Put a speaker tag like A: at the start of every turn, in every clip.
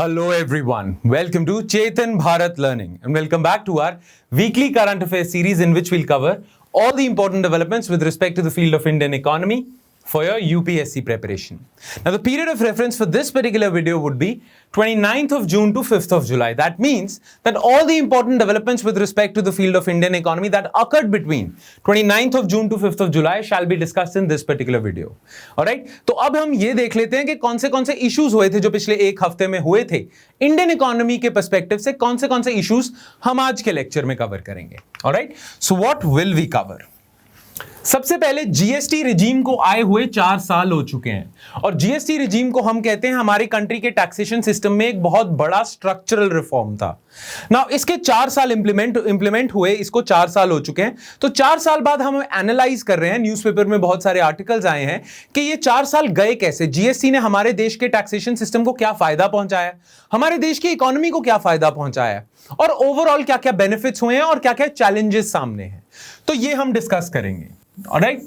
A: Hello everyone, welcome to Chetan Bharat Learning and welcome back to our weekly current affairs series in which we'll cover all the important developments with respect to the field of Indian economy for your UPSC preparation. Now the period of reference for this particular video would be 29th of June to 5th of July. That means that all the important developments with respect to the field of Indian economy that occurred between 29th of June to 5th of July shall be discussed in this particular video. Alright? तो अब हम ये देख लेते हैं कि कौन से इश्यूज हुए थे जो पिछले एक हफ्ते में हुए थे इंडियन इकोनॉमी के पर्सपेक्टिव से कौन से इश्यूज हम आज के लेक्चर में कवर करेंगे. Alright, so what will we cover? सबसे पहले जीएसटी रिजीम को आए हुए 4 साल हो चुके हैं और जीएसटी रिजीम को हम कहते हैं हमारी कंट्री के टैक्सेशन सिस्टम में एक बहुत बड़ा स्ट्रक्चरल रिफॉर्म था. नाउ इसके 4 साल इंप्लीमेंट हुए, इसको 4 साल हो चुके हैं. तो 4 साल बाद हम एनालाइज कर रहे हैं, न्यूज़पेपर में बहुत सारे आर्टिकल्स आए हैं कि ये 4 साल गए कैसे, जीएसटी ने हमारे देश के टैक्सेशन सिस्टम को क्या फायदा पहुंचाया, हमारे देश की इकोनॉमी को क्या फायदा पहुंचाया और ओवरऑल क्या क्या बेनिफिट्स हुए हैं और क्या क्या चैलेंजेस सामने हैं. तो ये हम डिस्कस करेंगे. Alright,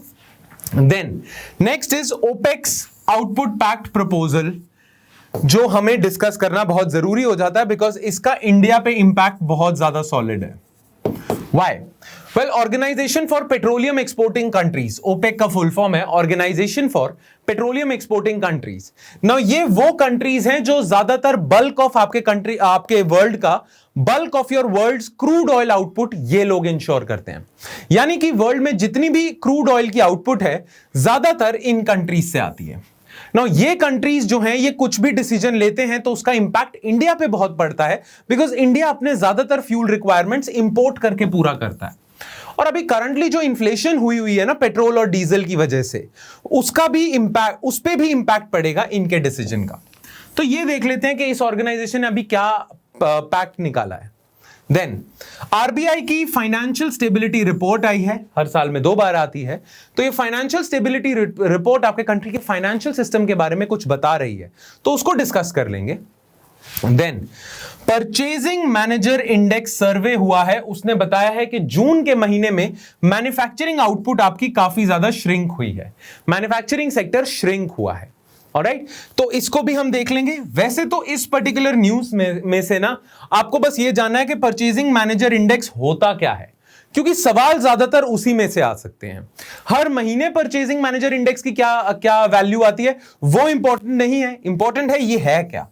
A: then next is OPEX Output Pact Proposal, जो हमें डिस्कस करना बहुत जरूरी हो जाता है बिकॉज इसका इंडिया पे इंपैक्ट बहुत ज्यादा सॉलिड है. Why? Well, Organization for Petroleum Exporting Countries, OPEC का फुल फॉर्म है Organization for Petroleum Exporting Countries. Now ये वो कंट्रीज हैं जो ज्यादातर बल्क ऑफ आपके वर्ल्ड का bulk of your world's crude oil output ये लोग इंश्योर करते हैं. यानी कि वर्ल्ड में जितनी भी क्रूड ऑयल की आउटपुट है ज्यादातर इन कंट्रीज से आती है. नाउ ये कंट्रीज जो हैं ये कुछ भी डिसीजन लेते हैं तो उसका इंपैक्ट इंडिया पे बहुत पड़ता है बिकॉज इंडिया अपने ज्यादातर फ्यूल रिक्वायरमेंट्स इंपोर्ट करके पूरा करता है. और अभी करंटली जो इन्फ्लेशन हुई है ना पेट्रोल और डीजल की वजह से, उसका भी इंपैक्ट, उस पे भी इंपैक्ट पड़ेगा इनके डिसीजन का. तो ये देख लेते हैं कि इस ऑर्गेनाइजेशन ने अभी क्या पैक्ट निकाला है. देन आरबीआई की फाइनेंशियल स्टेबिलिटी रिपोर्ट आई है, हर साल में 2 बार आती है. तो ये फाइनेंशियल स्टेबिलिटी रिपोर्ट आपके कंट्री के फाइनेंशियल सिस्टम के बारे में कुछ बता रही है, तो उसको डिस्कस कर लेंगे. देन परचेजिंग मैनेजर इंडेक्स सर्वे हुआ है, उसने बताया है कि जून के महीने में मैन्युफैक्चरिंग आउटपुट आपकी काफी ज्यादा श्रिंक हुई है, मैन्युफैक्चरिंग सेक्टर श्रिंक हुआ है. ऑलराइट, तो इसको भी हम देख लेंगे. वैसे तो इस पर्टिकुलर न्यूज में से ना आपको बस ये जानना है कि परचेजिंग मैनेजर इंडेक्स होता क्या है, क्योंकि सवाल ज्यादातर उसी में से आ सकते हैं. हर महीने परचेजिंग मैनेजर इंडेक्स की क्या वैल्यू आती है वो इंपॉर्टेंट नहीं है, इंपॉर्टेंट है ये है क्या.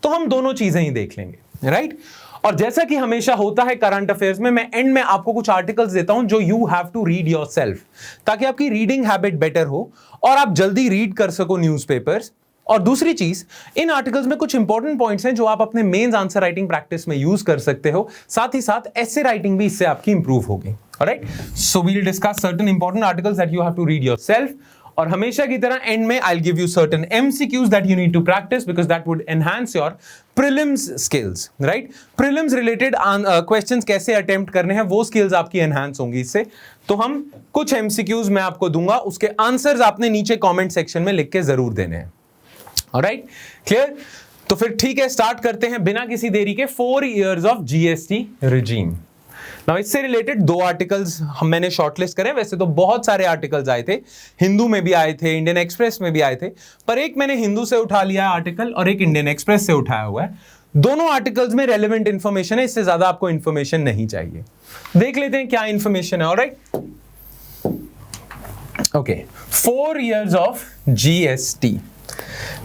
A: तो हम दोनों चीजें ही देख लेंगे. राइट, और जैसा कि हमेशा होता है करंट अफेयर्स में, मैं एंड में आपको कुछ आर्टिकल्स देता हूं जो you have to read yourself, ताकि आपकी रीडिंग हैबिट बेटर हो और आप जल्दी रीड कर सको न्यूज़पेपर्स. और दूसरी चीज, इन आर्टिकल्स में कुछ इंपॉर्टेंट पॉइंट्स हैं जो आप अपने मेंस आंसर राइटिंग प्रैक्टिस में यूज कर सकते हो. साथ ही साथ एसे राइटिंग भी इससे आपकी इंप्रूव होगी. Alright, so we will discuss certain important articles that you have to read yourself. और हमेशा की तरह एंड में I will give you certain MCQs that you need to practise because that would enhance your prelims skills. Right, prelims related questions कैसे attempt करने हैं वो skills आपकी एनहांस होंगी इससे. तो हम कुछ MCQs मैं आपको दूंगा, उसके आंसर्स आपने नीचे कमेंट सेक्शन में लिख के जरूर देने हैं. Alright, clear? तो फिर ठीक है, स्टार्ट करते हैं बिना किसी देरी के 4 years of GST regime. Now इससे रिलेटेड 2 आर्टिकल्स मैंने शॉर्टलिस्ट करे. वैसे तो बहुत सारे आर्टिकल्स आए थे, हिंदू में भी आए थे, इंडियन एक्सप्रेस में भी आए थे, पर एक मैंने हिंदू से उठा लिया आर्टिकल और एक इंडियन एक्सप्रेस से उठाया हुआ है. दोनों आर्टिकल्स में रेलेवेंट इंफॉर्मेशन है, इससे ज्यादा आपको इंफॉर्मेशन नहीं चाहिए. देख लेते हैं क्या इंफॉर्मेशन है. Alright, okay, 4 years of GST.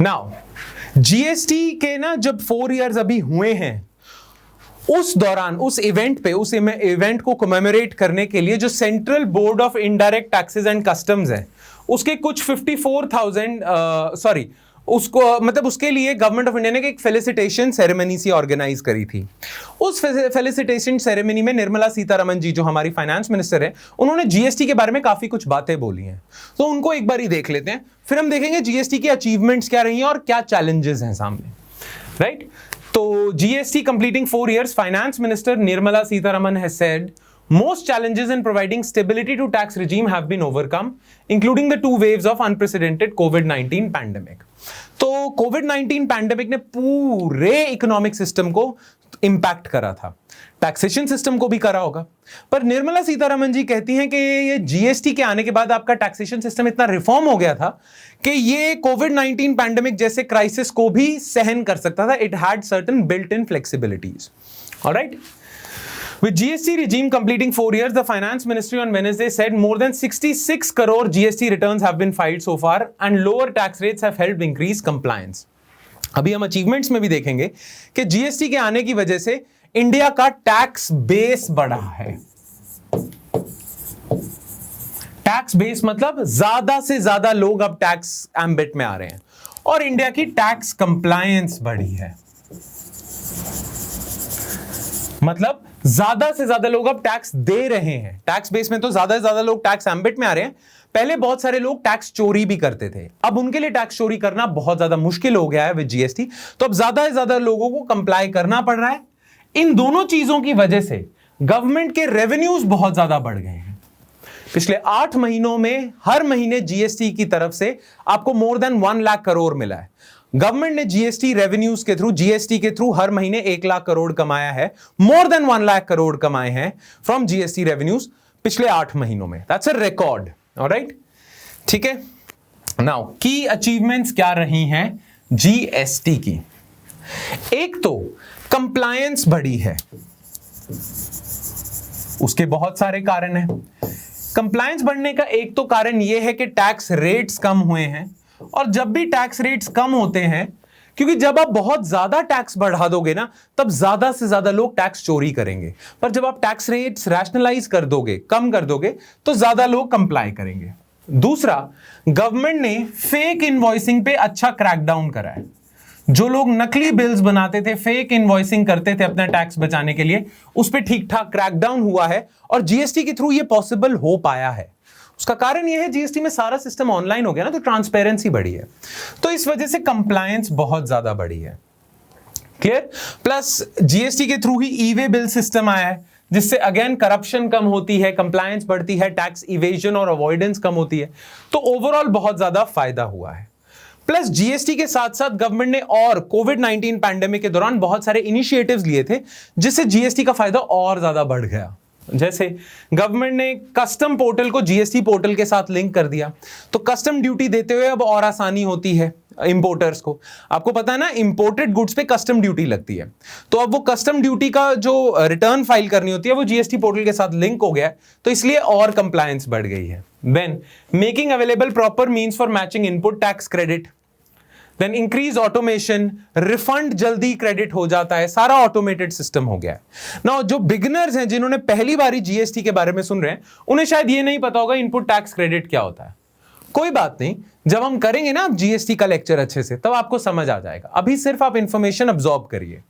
A: Now GST के ना जब 4 years अभी हुए हैं, उस दौरान उस इवेंट को कमेमोरेट करने के लिए जो central board of indirect taxes and customs है, उसके कुछ 54,000 उसके लिए गवर्नमेंट ऑफ इंडिया ने एक फेलिसिटेशन सेरेमनी सी ऑर्गेनाइज करी थी. उस फेलिसिटेशन सेरेमनी में निर्मला सीतारमन जी जो हमारी फाइनेंस मिनिस्टर है, उन्होंने जीएसटी के बारे में काफी कुछ बातें बोली हैं. तो उनको एक बार ही देख लेते हैं, फिर हम देखेंगे जीएसटी की अचीवमेंट्स क्या रही हैं और क्या चैलेंजेस हैं सामने. राइट, तो GST completing 4 years, Finance Minister Nirmala Sitharaman has said most challenges in providing stability to tax regime have been overcome, including the 2 waves of unprecedented COVID-19 pandemic. तो COVID-19 पैंडेमिक ने पूरे economic system को impact करा था, taxation system को भी करा होगा। पर निर्मला सीतारमण जी कहती हैं कि ये जीएसटी के आने के बाद आपका टैक्सेशन सिस्टम इतना रिफॉर्म हो गया था कि ये कोविड-19 पैंडेमिक जैसे क्राइसिस को भी सहन कर सकता था। It had certain built in flexibilities. Alright, with GST regime completing 4 years, the finance ministry on Wednesday said more than 66 crore GST returns have been filed so far and lower tax rates have helped increase compliance. अभी हम achievements में भी देखेंगे कि GST के आने की वजह से इंडिया का टैक्स बेस बढ़ा है। टैक्स बेस मतलब ज्यादा से ज्यादा लोग अब टैक्स एम्बिट में आ रहे हैं और इंडिया की टैक्स कंप्लायंस बढ़ी है। मतलब ज्यादा से ज्यादा लोग अब टैक्स दे रहे हैं। टैक्स बेस में तो ज्यादा से ज्यादा लोग टैक्स एम्बिट में आ रहे हैं। पहले बहुत सारे लोग टैक्स चोरी भी करते थे, अब उनके लिए टैक्स चोरी करना बहुत ज्यादा मुश्किल हो गया है विद जीएसटी। तो अब ज्यादा से ज्यादा लोगों को कंप्लाई करना पड़ रहा है। इन दोनों चीजों की वजह से गवर्नमेंट के रेवेन्यूज बहुत ज्यादा बढ़ गए हैं। पिछले 8 महीनों में हर महीने जीएसटी की तरफ से आपको मोर देन 1 लाख करोड़ मिला है। गवर्नमेंट ने जीएसटी रेवेन्यूज के थ्रू, जीएसटी के थ्रू हर महीने 1 लाख करोड़ कमाया है। मोर देन 1 लाख करोड़ कमाए हैं फ्रॉम जीएसटी रेवेन्यूज पिछले 8 महीनों में। That's a record. ऑलराइट, ठीक है। नाउ की अचीवमेंट्स क्या रही हैं जीएसटी की? एक तो कंप्लायंस बढ़ी है, उसके बहुत सारे कारण हैं। कंप्लायंस बढ़ने का एक तो कारण यह है कि टैक्स रेट्स कम हुए हैं। और जब भी टैक्स रेट्स कम होते हैं, क्योंकि जब आप बहुत ज्यादा टैक्स बढ़ा दोगे ना, तब ज्यादा से ज्यादा लोग टैक्स चोरी करेंगे। पर जब आप टैक्स रेट्स रैशनलाइज कर दोगे, कम कर दोगे, तो ज्यादा लोग कंप्लाई करेंगे। दूसरा, गवर्नमेंट ने फेक इनवॉइसिंग पे अच्छा क्रैकडाउन करा है। जो लोग नकली बिल्स बनाते थे, फेक इनवॉइसिंग करते थे अपना टैक्स बचाने के लिए, उस पर ठीक ठाक क्रैकडाउन हुआ है और जीएसटी के थ्रू ये पॉसिबल हो पाया है। उसका कारण यह है जीएसटी में सारा सिस्टम ऑनलाइन हो गया ना, तो ट्रांसपेरेंसी बढ़ी है। तो इस वजह से कंप्लायंस बहुत ज्यादा बढ़ी है। क्लियर? प्लस जीएसटी के थ्रू ही ई वे बिल सिस्टम आया है, जिससे अगेन करप्शन कम होती है, कंप्लायंस बढ़ती है, टैक्स इवेजन और अवॉइडेंस कम होती है। तो ओवरऑल बहुत ज्यादा फायदा हुआ है। प्लस जीएसटी के साथ साथ गवर्नमेंट ने और कोविड-19 पैंडेमिक के दौरान बहुत सारे इनिशिएटिव्स लिए थे, जिससे जीएसटी का फायदा और ज्यादा बढ़ गया। जैसे गवर्नमेंट ने कस्टम पोर्टल को जीएसटी पोर्टल के साथ लिंक कर दिया, तो कस्टम ड्यूटी देते हुए अब और आसानी होती है इंपोर्टर्स को। आपको पता है ना, इंपोर्टेड गुड्स पे कस्टम ड्यूटी लगती है, तो अब वो कस्टम ड्यूटी का जो रिटर्न फाइल करनी होती है वो जीएसटी पोर्टल के साथ लिंक हो गया है, तो इसलिए और कंप्लायंस बढ़ गई है। Then making available proper means for matching input tax credit, then increase automation, refund जल्दी क्रेडिट हो जाता है, सारा ऑटोमेटेड सिस्टम हो गया है। नाउ जो बिगिनर्स हैं, जिन्होंने पहली बारी जीएसटी के बारे में सुन रहे हैं, उन्हें शायद ये नहीं पता होगा इनपुट टैक्स क्रेडिट क्या होता है। कोई बात नहीं, जब हम करेंगे ना जीएसटी का लेक्चर अच्छे से, तब आपको समझ आ जाएगा। अभी सिर्फ आप इंफॉर्मेशन अब्सॉर्ब करिए।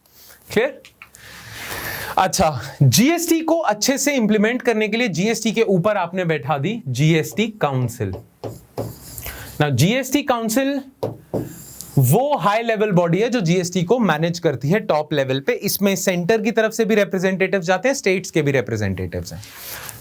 A: क्लियर? अच्छा, जीएसटी को अच्छे से इंप्लीमेंट करने के लिए जीएसटी के ऊपर आपने बैठा दी जीएसटी काउंसिल। ना जीएसटी काउंसिल वो हाई लेवल बॉडी है जो जीएसटी को मैनेज करती है टॉप लेवल पे। इसमें सेंटर की तरफ से भी रिप्रेजेंटेटिव्स जाते हैं, स्टेट्स के भी रिप्रेजेंटेटिव्स हैं,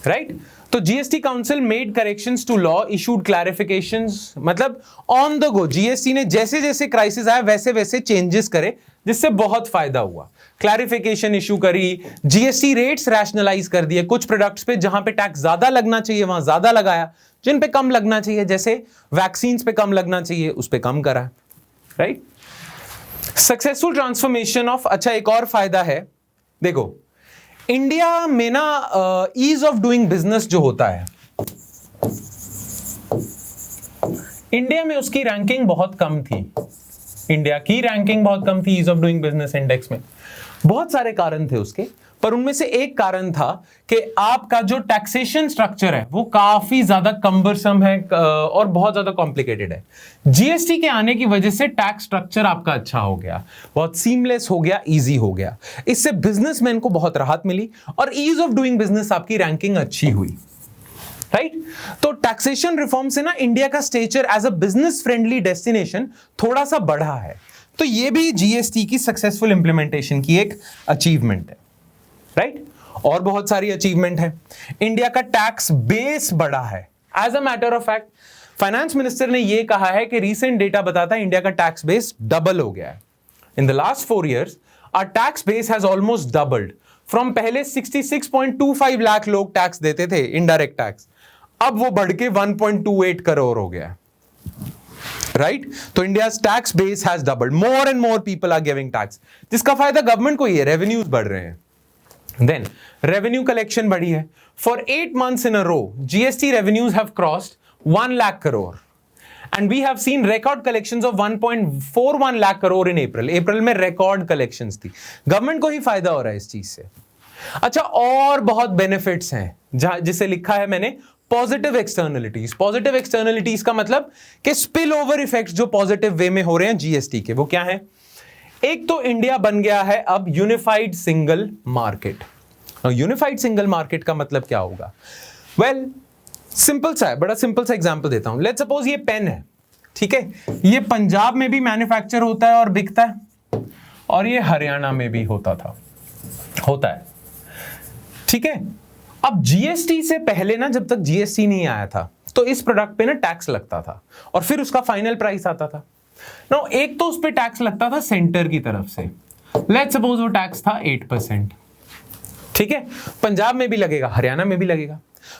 A: राइट? तो GST council made corrections to law, issued clarifications, मतलब ऑन द गो जीएसटी ने जैसे जैसे क्राइसिस आया वैसे वैसे चेंजेस करे, जिससे बहुत फायदा हुआ। क्लैरिफिकेशन इशू करी, जीएसटी रेट्स रैशनलाइज कर दिए। कुछ प्रोडक्ट्स पे जहां पे टैक्स ज्यादा लगना चाहिए वहां ज्यादा लगाया, जिन पे कम लगना चाहिए, जैसे वैक्सीन पे कम लगना चाहिए, उस पे कम करा, राइट? Successful transformation of. अच्छा, एक और फायदा है, देखो इंडिया में ना ईज ऑफ डूइंग बिजनेस जो होता है, इंडिया में उसकी रैंकिंग बहुत कम थी। इंडिया की रैंकिंग बहुत कम थी ease of doing business index में। बहुत सारे कारण थे उसके, पर उनमें से एक कारण था कि आपका जो टैक्सेशन स्ट्रक्चर है वो काफी ज्यादा कम्बरसम है और बहुत ज्यादा कॉम्प्लिकेटेड है। जीएसटी के आने की वजह से टैक्स स्ट्रक्चर आपका अच्छा हो गया, बहुत सीमलेस हो गया, इजी हो गया। इससे बिजनेसमैन को बहुत राहत मिली और ईज ऑफ डूइंग बिजनेस आपकी रैंकिंग अच्छी हुई, राइट? तो टैक्सेशन रिफॉर्म से ना इंडिया का stature as a business friendly destination थोड़ा सा बढ़ा है। तो ये भी जीएसटी की सक्सेसफुल इंप्लीमेंटेशन की एक अचीवमेंट है, राइट? और बहुत सारी अचीवमेंट है। इंडिया का टैक्स बेस बढ़ा है। As a matter of fact finance minister ने यह कहा है कि रीसेंट डेटा बताता है इंडिया का टैक्स बेस डबल हो गया है। In the last 4 years our tax base has almost doubled from पहले 66.25 लाख लोग टैक्स देते थे इनडायरेक्ट टैक्स, अब वो बढ़ के 1.28 करोड़ हो गया, राइट? तो India's tax base has doubled, more and more people are giving tax, जिसका फायदा गवर्नमेंट को ही है, रेवेन्यूज बढ़ रहे हैं। देन रेवेन्यू कलेक्शन बढ़ी है। For 8 months in a row GST revenues have crossed 1 lakh crore and we have seen record collections of 1.41 lakh crore in अप्रैल में रिकॉर्ड कलेक्शंस थी, गवर्नमेंट को ही फायदा हो रहा है इस चीज से। अच्छा, और बहुत बेनिफिट्स हैं जिसे लिखा है मैंने पॉजिटिव एक्सटर्नलिटीज। पॉजिटिव एक्सटर्नलिटीज का मतलब कि स्पिल ओवर इफेक्ट्स जो पॉजिटिव वे में हो रहे हैं जीएसटी के, वो क्या है? एक तो इंडिया बन गया है अब unified single market. Unified single market का मतलब क्या होगा? वेल, सिंपल सा है, बड़ा सिंपल सा एग्जांपल देता हूं। लेट्स सपोज ये पेन है, ठीक है, ये पंजाब में भी मैन्युफैक्चर होता है और बिकता है, और ये हरियाणा में भी होता है, ठीक है। अब जीएसटी से पहले ना, जब तक जीएसटी नहीं आया था, तो इस प्रोडक्ट पे ना टैक्स लगता था और फिर उसका फाइनल प्राइस आता था। नो, एक तो उस पे टैक्स लगता था सेंटर की तरफ से, लेट्स सपोज वो टैक्स था 8%, ठीक है, पंजाब में भी लगेगा, हरियाणा में भी लगेगा,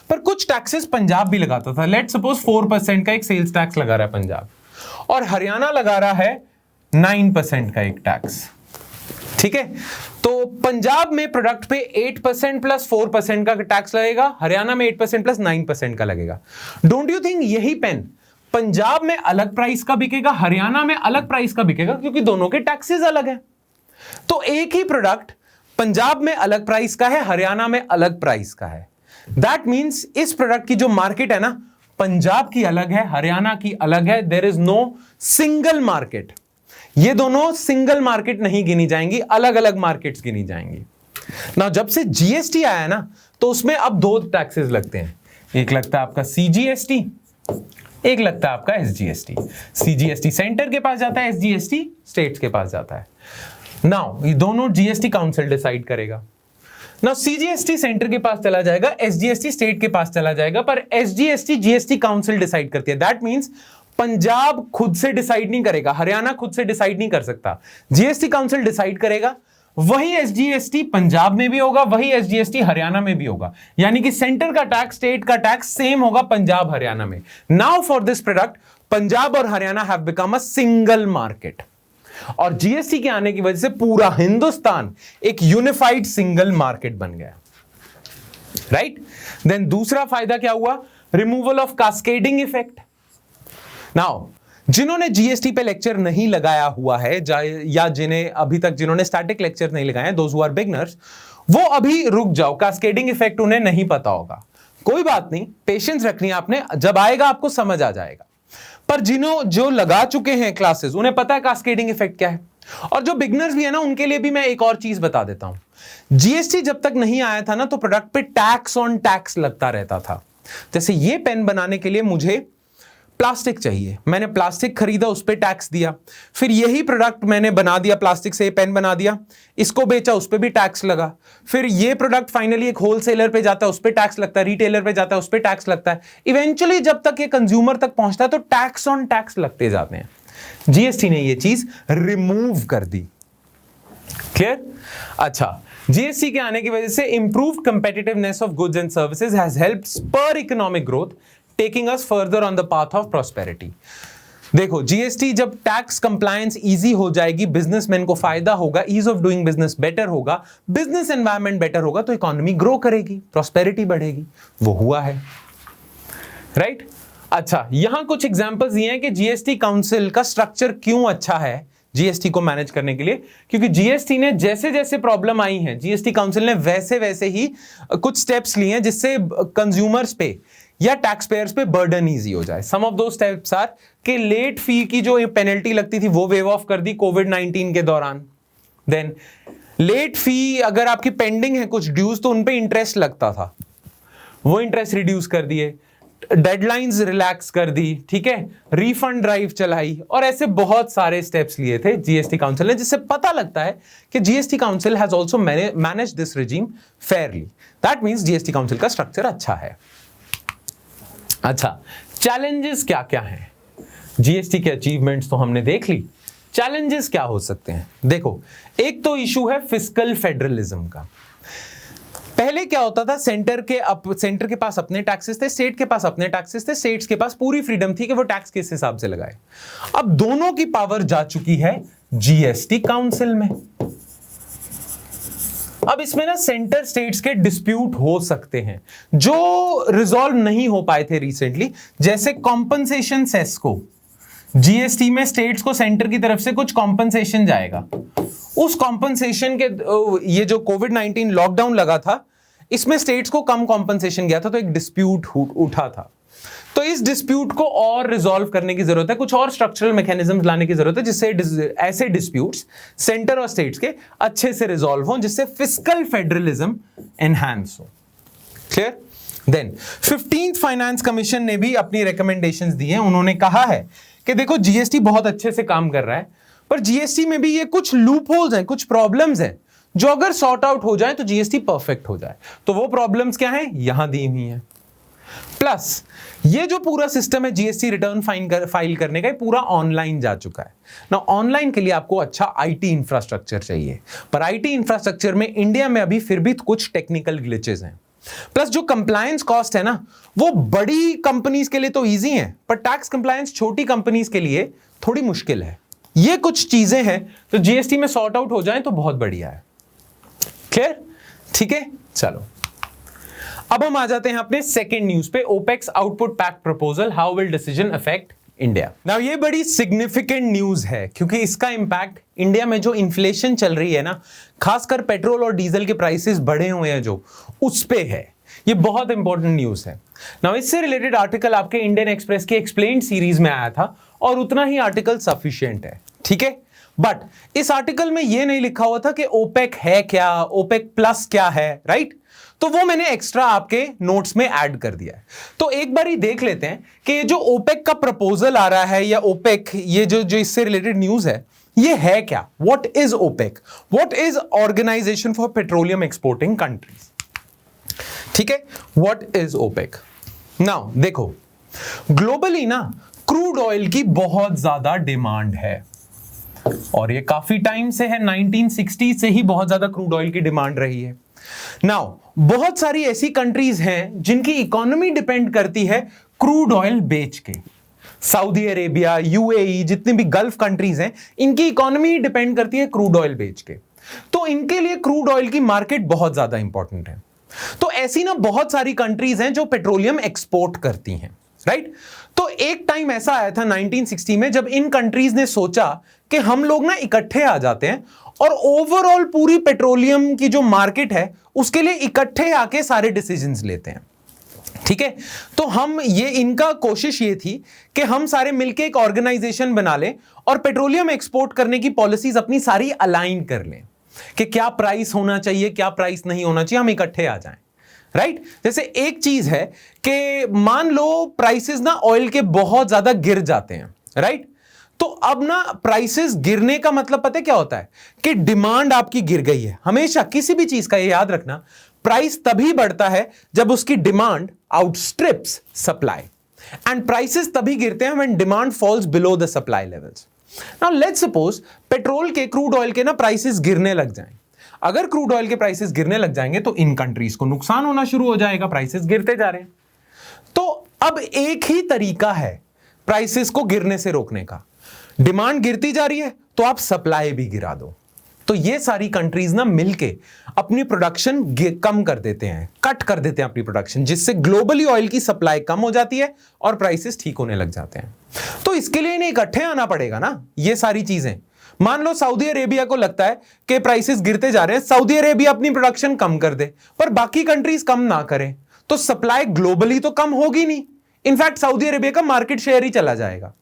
A: पर कुछ टैक्सेस पंजाब भी लगाता था। लेट्स सपोज 4% का एक सेल्स टैक्स लगा रहा है पंजाब, और हरियाणा लगा रहा है 9% का एक टैक्स, ठीक है। तो पंजाब में प्रोडक्ट पे 8% प्लस 4% का टैक्स लगेगा, हरियाणा में 8% प्लस 9% का लगेगा। डोंट यू थिंक यही पेन पंजाब में अलग प्राइस का बिकेगा, हरियाणा में अलग प्राइस का बिकेगा, क्योंकि दोनों के टैक्सेस अलग हैं। तो एक ही प्रोडक्ट पंजाब में अलग प्राइस का है, हरियाणा में अलग प्राइस का है। दैट मींस इस प्रोडक्ट की जो मार्केट है ना, पंजाब की अलग है, हरियाणा की अलग है। There is no single market, ये दोनों सिंगल मार्केट नहीं गिनी जाएंगी, अलग अलग मार्केट्स गिनी जाएंगी ना। जब से जीएसटी आया ना, तो उसमें अब 2 टैक्सेस लगते हैं, एक लगता है आपका सीजीएसटी, एक लगता है आपका एसजीएसटी। सीजीएसटी सेंटर के पास जाता है, एसजीएसटी स्टेट्स के पास जाता है। नाउ ये दोनों जीएसटी काउंसिल डिसाइड करेगा। नाउ सीजीएसटी सेंटर के पास चला जाएगा, एसजीएसटी स्टेट के पास चला जाएगा, पर एसजीएसटी जीएसटी काउंसिल डिसाइड करती है। दैट मींस पंजाब खुद से डिसाइड नहीं करेगा, हरियाणा खुद से डिसाइड नहीं कर सकता, जीएसटी काउंसिल डिसाइड करेगा। वही एसजीएसटी पंजाब में भी होगा, वही एसजीएसटी हरियाणा में भी होगा, यानी कि सेंटर का टैक्स, स्टेट का टैक्स सेम होगा पंजाब हरियाणा में। Now for this product Punjab और Haryana have become a single market, और जीएसटी के आने की वजह से पूरा हिंदुस्तान एक यूनिफाइड सिंगल मार्केट बन गया, राइट? देन दूसरा फायदा क्या हुआ? Removal of cascading effect. Now जिन्होंने जीएसटी पे लेक्चर नहीं लगाया हुआ है, या जिन्हें अभी तक जिन्होंने स्टैटिक लेक्चर नहीं लगाए हैं, दोज हु आर बिगनर्स, वो अभी रुक जाओ, कास्केडिंग इफेक्ट उन्हें नहीं पता होगा। कोई बात नहीं, पेशेंस रखनी है आपने, जब आएगा आपको समझ आ जाएगा। पर जो लगा चुके हैं क्लासेस, उन्हें पता है कास्केडिंग इफेक्ट क्या है। और जो बिगनर्स भी है ना, उनके लिए भी मैं एक और चीज बता देता हूं। जीएसटी जब तक नहीं आया था ना, तो प्रोडक्ट पे टैक्स ऑन टैक्स लगता रहता था। जैसे ये पेन बनाने के लिए मुझे प्लास्टिक चाहिए, मैंने प्लास्टिक खरीदा, उस पर टैक्स दिया, फिर यही प्रोडक्ट मैंने बना दिया, प्लास्टिक से पेन बना दिया, इसको बेचा, उस पर भी टैक्स लगा, फिर ये प्रोडक्ट फाइनली एक होलसेलर पे जाता है, उस पर टैक्स लगता है, रिटेलर पे जाता है, उस पर टैक्स लगता है, इवेंचुअली जब तक ये कंज्यूमर तक पहुंचता है तो टैक्स ऑन टैक्स लगते जाते हैं। जीएसटी ने ये चीज रिमूव कर दी। क्लियर? अच्छा, जीएसटी के आने की वजह से improved competitiveness of goods and services has helped spur economic growth, taking us further on the path of prosperity. देखो, जीएसटी जब टैक्स कंप्लायंस इजी हो जाएगी, बिजनेसमैन को फायदा होगा, ease of doing business better होगा, बिजनेस एनवायरनमेंट बेटर होगा, तो इकोनॉमी ग्रो करेगी, प्रॉस्पेरिटी बढ़ेगी। वो हुआ है, राइट? अच्छा, यहां कुछ एग्जांपल्स दिए हैं कि जीएसटी काउंसिल का स्ट्रक्चर क्यों अच्छा है जीएसटी को मैनेज करने के लिए, क्योंकि जीएसटी ने जैसे जैसे प्रॉब्लम आई है, जीएसटी काउंसिल ने वैसे वैसे ही कुछ स्टेप्स लिए हैं जिससे कंज्यूमर्स पे या टैक्स पेयर्स पे बर्डन इजी हो जाए। सम ऑफ दो स्टेप्स आर कि लेट फी की जो पेनल्टी लगती थी वो वेव ऑफ कर दी कोविड-19 के दौरान। देन लेट फी, अगर आपकी पेंडिंग है कुछ ड्यूज तो उन पे इंटरेस्ट लगता था, वो इंटरेस्ट रिड्यूस कर दिए, डेडलाइंस रिलैक्स कर दी, ठीक है, रिफंड ड्राइव चलाई, और ऐसे बहुत सारे स्टेप्स लिए थे जीएसटी काउंसिल ने, जिससे पता लगता है कि GST council has also manage this regime Fairlie. That means GST council का स्ट्रक्चर अच्छा है। अच्छा, चैलेंजेस क्या क्या हैं? जीएसटी के अचीवमेंट्स तो हमने देख ली, चैलेंजेस क्या हो सकते हैं? देखो, एक तो इशू है फिस्कल फेडरलिज्म का। पहले क्या होता था, सेंटर के पास अपने टैक्सेस थे, स्टेट के पास अपने टैक्सेस थे, स्टेट्स के पास पूरी फ्रीडम थी कि वो टैक्स किस हिसाब से लगाए। अब दोनों की पावर जा चुकी है जीएसटी काउंसिल में। अब इसमें ना सेंटर स्टेट्स के डिस्प्यूट हो सकते हैं जो रिजॉल्व नहीं हो पाए थे रिसेंटली, जैसे कॉम्पनसेशन सेस को जीएसटी में स्टेट्स को सेंटर की तरफ से कुछ कॉम्पनसेशन जाएगा। उस कॉम्पनसेशन के ये जो कोविड-19 लॉकडाउन लगा था, इसमें स्टेट्स को कम कॉम्पनसेशन गया था, तो एक डिस्प्यूट उठा था। तो इस डिस्प्यूट को और रिजॉल्व करने की जरूरत है, कुछ और स्ट्रक्चरल मैकेनिज्म लाने की जरूरत है जिससे ऐसे डिस्प्यूट्स सेंटर और स्टेट्स के अच्छे से रिजॉल्व हो, जिससे फिस्कल फेडरलिज्म एनहांस हो। Clear? Then 15th finance commission ने भी अपनी रिकमेंडेशंस दी हैं। उन्होंने कहा है कि देखो, जीएसटी बहुत अच्छे से काम कर रहा है, पर जीएसटी में भी ये कुछ लूप होल्स हैं, कुछ प्रॉब्लम्स हैं, जो अगर सॉर्ट आउट हो जाए तो जीएसटी परफेक्ट हो जाए। तो वो प्रॉब्लम्स क्या हैं, यहां दी हुई हैं। प्लस ये जो पूरा सिस्टम है जीएसटी रिटर्न फाइल करने का, ये पूरा ऑनलाइन जा चुका है ना। ऑनलाइन के लिए आपको अच्छा आईटी इंफ्रास्ट्रक्चर चाहिए, पर आईटी इंफ्रास्ट्रक्चर में इंडिया में अभी फिर भी कुछ टेक्निकल ग्लिचेस हैं। प्लस जो कंप्लायंस कॉस्ट है ना, वो बड़ी कंपनीज के लिए तो इजी है, पर टैक्स कंप्लायंस छोटी कंपनीज के लिए थोड़ी मुश्किल है। ये कुछ चीजें हैं तो जीएसटी में सॉर्ट आउट हो जाए तो बहुत बढ़िया है। क्लियर? ठीक है, चलो अब हम आ जाते हैं अपने सेकंड न्यूज पे, OPEC's output pact proposal, how will decision affect India. Now ये बड़ी सिग्निफिकेंट न्यूज है क्योंकि इसका इंपैक्ट इंडिया में जो इन्फ्लेशन चल रही है ना, खासकर पेट्रोल और डीजल के प्राइसेस बढ़े हुए हैं जो, उस पे है। ये बहुत इंपॉर्टेंट न्यूज है। नाउ इससे रिलेटेड आर्टिकल आपके इंडियन एक्सप्रेस की एक्सप्लेन्ड सीरीज में आया था और उतना ही आर्टिकल सफिशिएंट है, ठीक है। बट इस आर्टिकल में ये नहीं लिखा हुआ था कि ओपेक है क्या, ओपेक प्लस क्या है, राइट? तो वो मैंने एक्स्ट्रा आपके नोट्स में ऐड कर दिया है। तो एक बार ही देख लेते हैं कि ये जो ओपेक का प्रपोजल आ रहा है या ओपेक, ये जो इससे रिलेटेड न्यूज है, ये है क्या? What is OPEC? What is organization for petroleum exporting countries? ठीक है, व्हाट इज ओपेक? नाउ देखो, ग्लोबली ना क्रूड ऑयल की बहुत ज्यादा डिमांड है और ये काफी टाइम से है, 1960 से ही बहुत ज्यादा क्रूड ऑयल की डिमांड रही है। नाउ बहुत सारी ऐसी कंट्रीज हैं जिनकी इकोनॉमी डिपेंड करती है क्रूड ऑयल बेच के। सऊदी अरेबिया, यूएई, जितनी भी गल्फ कंट्रीज हैं, इनकी इकोनॉमी डिपेंड करती है क्रूड ऑयल बेच के। तो इनके लिए क्रूड ऑयल की मार्केट बहुत ज्यादा इंपॉर्टेंट है। तो ऐसी ना बहुत सारी कंट्रीज हैं जो पेट्रोलियम एक्सपोर्ट करती हैं, राइट? तो एक टाइम ऐसा आया था 1960 में, जब इन कंट्रीज ने सोचा कि हम लोग ना इकट्ठे आ जाते हैं और ओवरऑल पूरी पेट्रोलियम की जो मार्केट है उसके लिए इकट्ठे आके सारे डिसीजंस लेते हैं, ठीक है। तो हम ये, इनका कोशिश ये थी कि हम सारे मिलके एक ऑर्गेनाइजेशन बना लें और पेट्रोलियम एक्सपोर्ट करने की पॉलिसीज अपनी सारी अलाइन कर लें कि क्या प्राइस होना चाहिए, क्या प्राइस नहीं होना चाहिए, हम इकट्ठे आ जाएं, राइट? जैसे एक चीज है कि मान लो प्राइसेस ना ऑयल के बहुत ज्यादा गिर जाते हैं, राइट? तो अब ना प्राइसेस गिरने का मतलब पता है क्या होता है? कि डिमांड आपकी गिर गई है। हमेशा किसी भी चीज का ये याद रखना, प्राइस तभी बढ़ता है जब उसकी demand outstrips supply, and prices तभी गिरते हैं when demand falls below the supply levels. Now let's suppose petrol के, क्रूड ऑयल के ना प्राइसेस गिरने लग जाएं। अगर क्रूड ऑयल के प्राइसेस गिरने लग जाएंगे तो इन कंट्रीज को नुकसान होना शुरू हो जाएगा, प्राइसेस गिरते जा रहे हैं। तो अब एक ही तरीका है प्राइसेस को गिरने से रोकने का, डिमांड गिरती जा रही है तो आप सप्लाई भी गिरा दो। तो ये सारी कंट्रीज ना मिलके अपनी प्रोडक्शन कम कर देते हैं, कट कर देते हैं अपनी प्रोडक्शन, जिससे ग्लोबली ऑयल की सप्लाई कम हो जाती है और प्राइसेस ठीक होने लग जाते हैं। तो इसके लिए इन्हें इकट्ठे आना पड़ेगा ना, ये सारी चीजें। मान लो सऊदी अरेबिया को लगता है कि प्राइसेस गिरते जा रहे हैं, सऊदी अरेबिया अपनी प्रोडक्शन कम कर दे, पर बाकी कंट्रीज कम ना करें, तो सप्लाई ग्लोबली तो कम होगी नहीं, इनफैक्ट सऊदी अरेबिया का मार्केट शेयर ही चला जाएगा,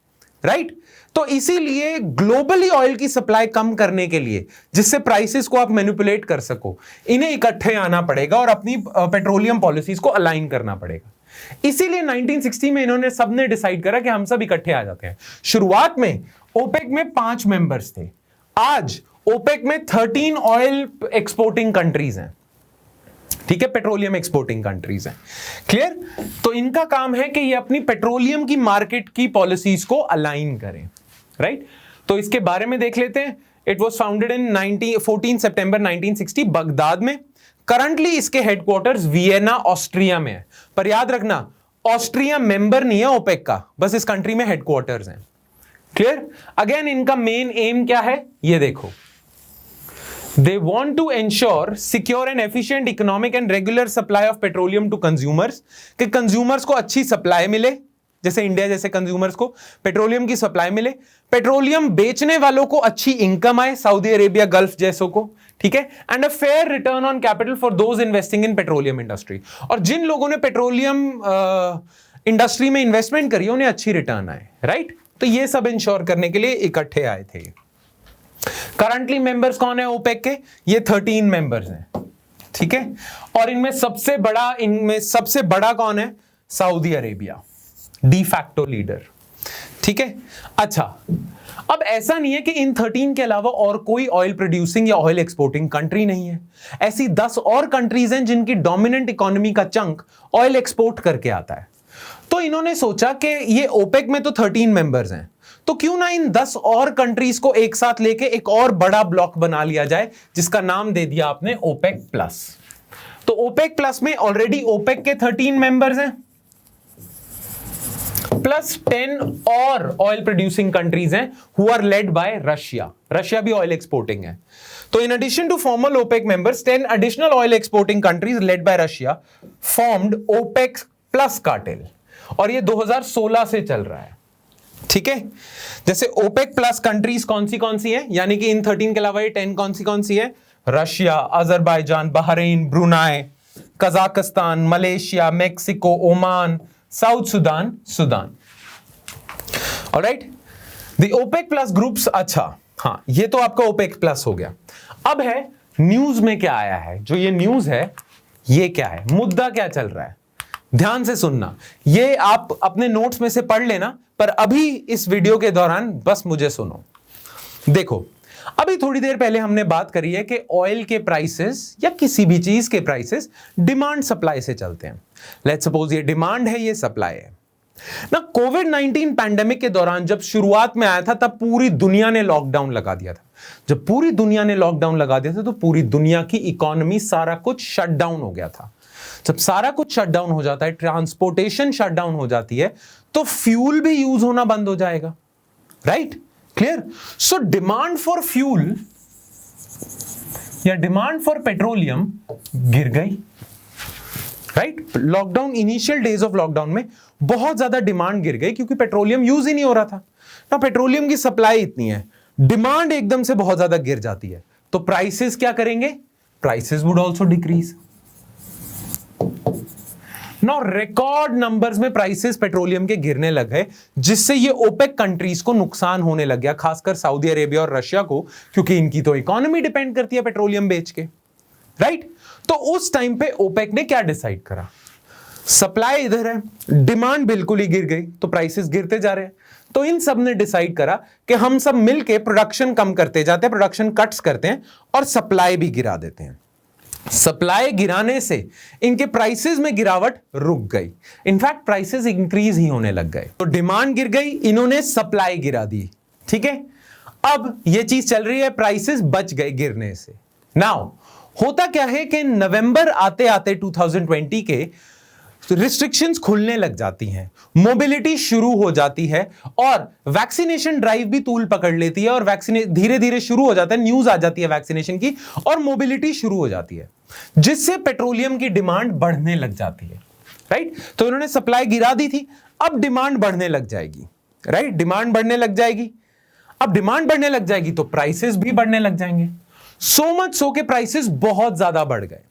A: राइट? तो इसीलिए ग्लोबली ऑयल की सप्लाई कम करने के लिए, जिससे प्राइसेस को आप मैनिपुलेट कर सको, इन्हें इकट्ठे आना पड़ेगा और अपनी पेट्रोलियम पॉलिसीज को अलाइन करना पड़ेगा। इसीलिए 1960 में इन्होंने सबने डिसाइड करा कि हम सब इकट्ठे आ जाते हैं। शुरुआत में ओपेक में 5 मेंबर्स थे, आज ओपेक में 13 ऑयल एक्सपोर्टिंग कंट्रीज हैं, ठीक है, पेट्रोलियम एक्सपोर्टिंग कंट्रीज हैं। क्लियर? तो इनका काम है कि ये अपनी पेट्रोलियम की मार्केट की पॉलिसीज को अलाइन करें, राइट? तो इसके बारे में देख लेते हैं। It was founded in 14 September 1960 Baghdad में। करंटली इसके हेडक्वार्टर्स वियना ऑस्ट्रिया में है, पर याद रखना ऑस्ट्रिया मेंबर नहीं है ओपेक का, बस इस कंट्री में हेडक्वार्टर्स हैं। क्लियर? अगेन इनका मेन एम क्या है ये देखो, they want to ensure secure and efficient economic and regular supply of petroleum to consumers, कि कंज्यूमर्स को अच्छी सप्लाई मिले, जैसे इंडिया जैसे कंज्यूमर्स को पेट्रोलियम की सप्लाई मिले, पेट्रोलियम बेचने वालों को अच्छी इनकम आए, सऊदी अरेबिया गल्फ जैसों को, ठीक है, and a fair return on capital for those investing in petroleum industry, और जिन लोगों ने पेट्रोलियम इंडस्ट्री में इन्वेस्टमेंट करी उन्हें अच्छी रिटर्न आए, राइट? तो ये सब इंश्योर करने के लिए इकट्ठे आए थे। करंटली मेंबर्स कौन है ओपेक के? ये 13 मेंबर्स हैं, ठीक है, और इनमें सबसे बड़ा कौन है? Saudi Arabia, de facto leader, ठीक है। अच्छा, अब ऐसा नहीं है कि इन 13 के अलावा और कोई ऑयल प्रोड्यूसिंग या ऑयल एक्सपोर्टिंग कंट्री नहीं है। ऐसी 10 और कंट्रीज हैं जिनकी डोमिनेंट इकोनॉमी का चंक ऑयल एक्सपोर्ट करके आता है। तो इन्होंने सोचा कि ये ओपेक में तो 13 मेंबर्स हैं, तो क्यों ना इन 10 और कंट्रीज को एक साथ लेके एक और बड़ा ब्लॉक बना लिया जाए, जिसका नाम दे दिया आपने ओपेक प्लस। तो ओपेक प्लस में ऑलरेडी ओपेक के 13 मेंबर्स हैं, प्लस 10 और ऑयल प्रोड्यूसिंग कंट्रीज हैं who are led by Russia. Russia भी ऑयल एक्सपोर्टिंग है। तो in addition to formal OPEC members, 10 additional oil exporting countries led by Russia formed OPEC plus cartel, और ये 2016 से चल रहा है, ठीक है। जैसे ओपेक प्लस कंट्रीज कौन सी है, यानी कि इन 13 के अलावा ये 10 कौन सी है? Russia, Azerbaijan, Bahrain, Brunei, Kazakhstan, Malaysia, Mexico, Oman, south Sudan. Alright, the OPEC plus groups. अच्छा, हाँ, ये तो आपका ओपेक प्लस हो गया। अब है न्यूज में क्या आया है। जो ये न्यूज है ये क्या है, मुद्दा क्या चल रहा है, ध्यान से सुनना। ये आप अपने नोट्स में से पढ़ लेना, पर अभी इस वीडियो के दौरान बस मुझे सुनो। देखो, अभी थोड़ी देर पहले हमने बात करी है कि ऑयल के प्राइसेस या किसी भी चीज के प्राइसेस डिमांड सप्लाई से चलते हैं। लेट्स सपोज ये डिमांड है, ये सप्लाई है ना। कोविड-19 पैंडेमिक के दौरान जब शुरुआत में आया था, तब पूरी दुनिया ने लॉकडाउन लगा दिया था। जब पूरी दुनिया ने लॉकडाउन लगा दिया था तो पूरी दुनिया की इकोनॉमी, सारा कुछ शट डाउन हो गया था। जब सारा कुछ शट डाउन हो जाता है, ट्रांसपोर्टेशन शट डाउन हो जाती है, तो फ्यूल भी यूज होना बंद हो जाएगा, right? Clear? So demand for fuel या डिमांड फॉर पेट्रोलियम गिर गई, right? Lockdown, initial days of lockdown में बहुत ज्यादा डिमांड गिर गई, क्योंकि पेट्रोलियम यूज ही नहीं हो रहा था ना। पेट्रोलियम की सप्लाई इतनी है, डिमांड एकदम से बहुत ज्यादा गिर जाती है, तो प्राइसेस क्या करेंगे? Prices would also decrease. Now record numbers में प्राइसेस पेट्रोलियम के गिरने लग गए, जिससे ये ओपेक कंट्रीज को नुकसान होने लग गया, खासकर सऊदी अरेबिया और रशिया को, क्योंकि इनकी तो इकोनॉमी डिपेंड करती है पेट्रोलियम बेच के, राइट? तो उस टाइम पे ओपेक ने क्या डिसाइड करा? सप्लाई इधर है, डिमांड बिल्कुल ही गिर गई, तो प्राइसेस गिरते जा रहे हैं। तो इन सब ने डिसाइड करा कि हम सब मिलके प्रोडक्शन कम करते जाते हैं, प्रोडक्शन कट्स करते हैं और सप्लाई भी गिरा देते हैं। सप्लाई गिराने से इनके प्राइसेस में गिरावट रुक गई, इनफैक्ट प्राइसेस इंक्रीज ही होने लग गए। तो डिमांड गिर गई, इन्होंने सप्लाई गिरा दी, ठीक है। अब ये चीज चल रही है, प्राइसेस बच गए गिरने से। नाउ होता क्या है कि नवंबर आते आते 2020 के रिस्ट्रिक्शंस खुलने लग जाती हैं, मोबिलिटी शुरू हो जाती है और वैक्सीनेशन ड्राइव भी तूल पकड़ लेती है, और वैक्सीनेशन धीरे धीरे शुरू हो जाता है, न्यूज आ जाती है वैक्सीनेशन की, और मोबिलिटी शुरू हो जाती है, जिससे पेट्रोलियम की डिमांड बढ़ने लग जाती है, राइट? तो इन्होंने सप्लाई गिरा दी थी, अब डिमांड बढ़ने लग जाएगी, राइट? डिमांड बढ़ने लग जाएगी। अब डिमांड बढ़ने लग जाएगी तो प्राइसेस भी बढ़ने लग जाएंगे, सो मच सो के प्राइसेस बहुत ज्यादा बढ़ गए।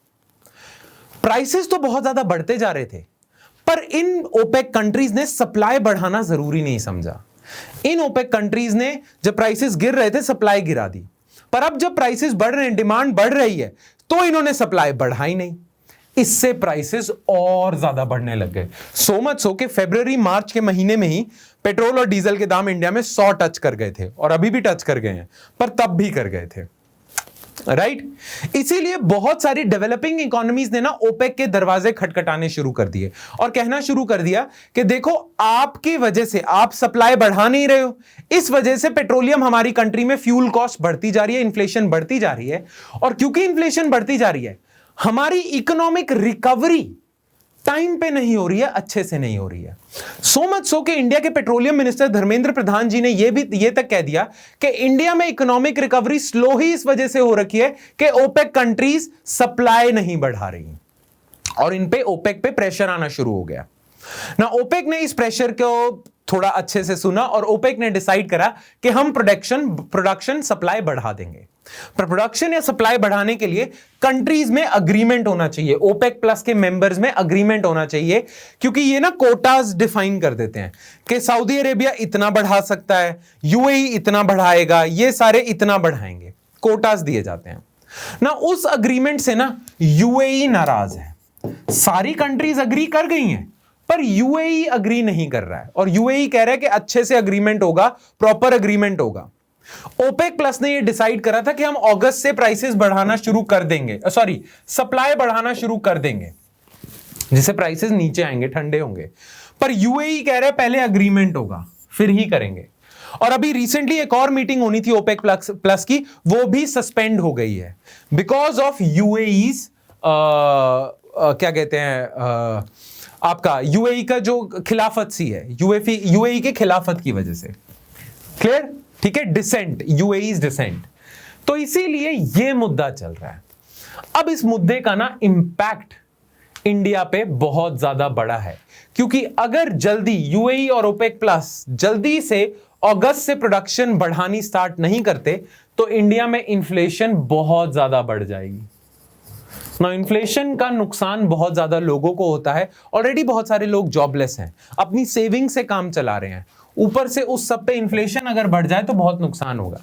A: प्राइसेस तो बहुत ज्यादा बढ़ते जा रहे थे, पर इन ओपेक कंट्रीज ने सप्लाई बढ़ाना जरूरी नहीं समझा। इन ओपेक कंट्रीज ने जब प्राइसेस गिर रहे थे, सप्लाई गिरा दी, पर अब जब प्राइसेस बढ़ रहे हैं, डिमांड बढ़ रही है, तो इन्होंने सप्लाई बढ़ाई नहीं। इससे प्राइसेस और ज्यादा बढ़ने लग गए, सो मच सो कि फरवरी मार्च के महीने में ही पेट्रोल और डीजल के दाम इंडिया में 100 टच कर गए थे, और अभी भी टच कर गए हैं, पर तब भी कर गए थे। राइट इसीलिए बहुत सारी डेवलपिंग इकोनॉमीज ने ना ओपेक के दरवाजे खटखटाने शुरू कर दिए और कहना शुरू कर दिया कि देखो आपकी वजह से आप सप्लाई बढ़ा नहीं रहे हो, इस वजह से पेट्रोलियम हमारी कंट्री में फ्यूल कॉस्ट बढ़ती जा रही है, इन्फ्लेशन बढ़ती जा रही है, और क्योंकि इन्फ्लेशन बढ़ती जा रही है हमारी इकोनॉमिक रिकवरी टाइम पे नहीं हो रही है, अच्छे से नहीं हो रही है। सो मच सो कि इंडिया के पेट्रोलियम मिनिस्टर धर्मेंद्र प्रधान जी ने ये तक कह दिया कि इंडिया में इकोनॉमिक रिकवरी स्लो ही इस वजह से हो रखी है कि ओपेक कंट्रीज सप्लाई नहीं बढ़ा रही और इन पे ओपेक पे प्रेशर आना शुरू हो गया ना। ओपेक ने इस प्रेशर को थोड़ा अच्छे से सुना और ओपेक ने डिसाइड करा कि हम प्रोडक्शन सप्लाई बढ़ा देंगे। पर प्रोडक्शन या सप्लाई बढ़ाने के लिए कंट्रीज में अग्रीमेंट होना चाहिए, ओपेक प्लस के मेंबर्स में अग्रीमेंट होना चाहिए, क्योंकि ये ना कोटास डिफाइन कर देते हैं कि सऊदी अरेबिया इतना बढ़ा सकता है, यूएई इतना बढ़ाएगा, ये सारे इतना बढ़ाएंगे, कोटास दिए जाते हैं ना। उस अग्रीमेंट से ना यूएई नाराज है, सारी कंट्रीज अग्री कर गई हैं पर यूएई अग्री नहीं कर रहा है और यूएई कह रहा है कि अच्छे से अग्रीमेंट होगा, प्रॉपर अग्रीमेंट होगा। ओपेक प्लस ने ये डिसाइड करा था कि हम अगस्त से प्राइसेस बढ़ाना शुरू कर देंगे, सप्लाई बढ़ाना शुरू कर देंगे, जिससे प्राइसेस नीचे आएंगे, ठंडे होंगे। पर यूएई कह रहा है पहले अग्रीमेंट होगा फिर ही करेंगे। और अभी रिसेंटली एक और मीटिंग होनी थी ओपेक प्लस की, वो भी सस्पेंड हो गई है बिकॉज ऑफ यूएईज क्या कहते हैं आपका यूएई का जो खिलाफत सी है, यूएई के खिलाफत की वजह से। क्लियर? ठीक है, डिसेंट, यूएईज डिसेंट। तो इसीलिए ये मुद्दा चल रहा है। अब इस मुद्दे का ना इंपैक्ट इंडिया पे बहुत ज्यादा बड़ा है, क्योंकि अगर जल्दी यूएई और ओपेक प्लस जल्दी से अगस्त से प्रोडक्शन बढ़ानी स्टार्ट नहीं करते तो इंडिया में इन्फ्लेशन बहुत ज्यादा बढ़ जाएगी ना। इन्फ्लेशन का नुकसान बहुत ज्यादा लोगों को होता है, ऑलरेडी बहुत सारे लोग जॉबलेस हैं, अपनी सेविंग से काम चला रहे हैं, ऊपर से उस सब पे इन्फ्लेशन अगर बढ़ जाए तो बहुत नुकसान होगा।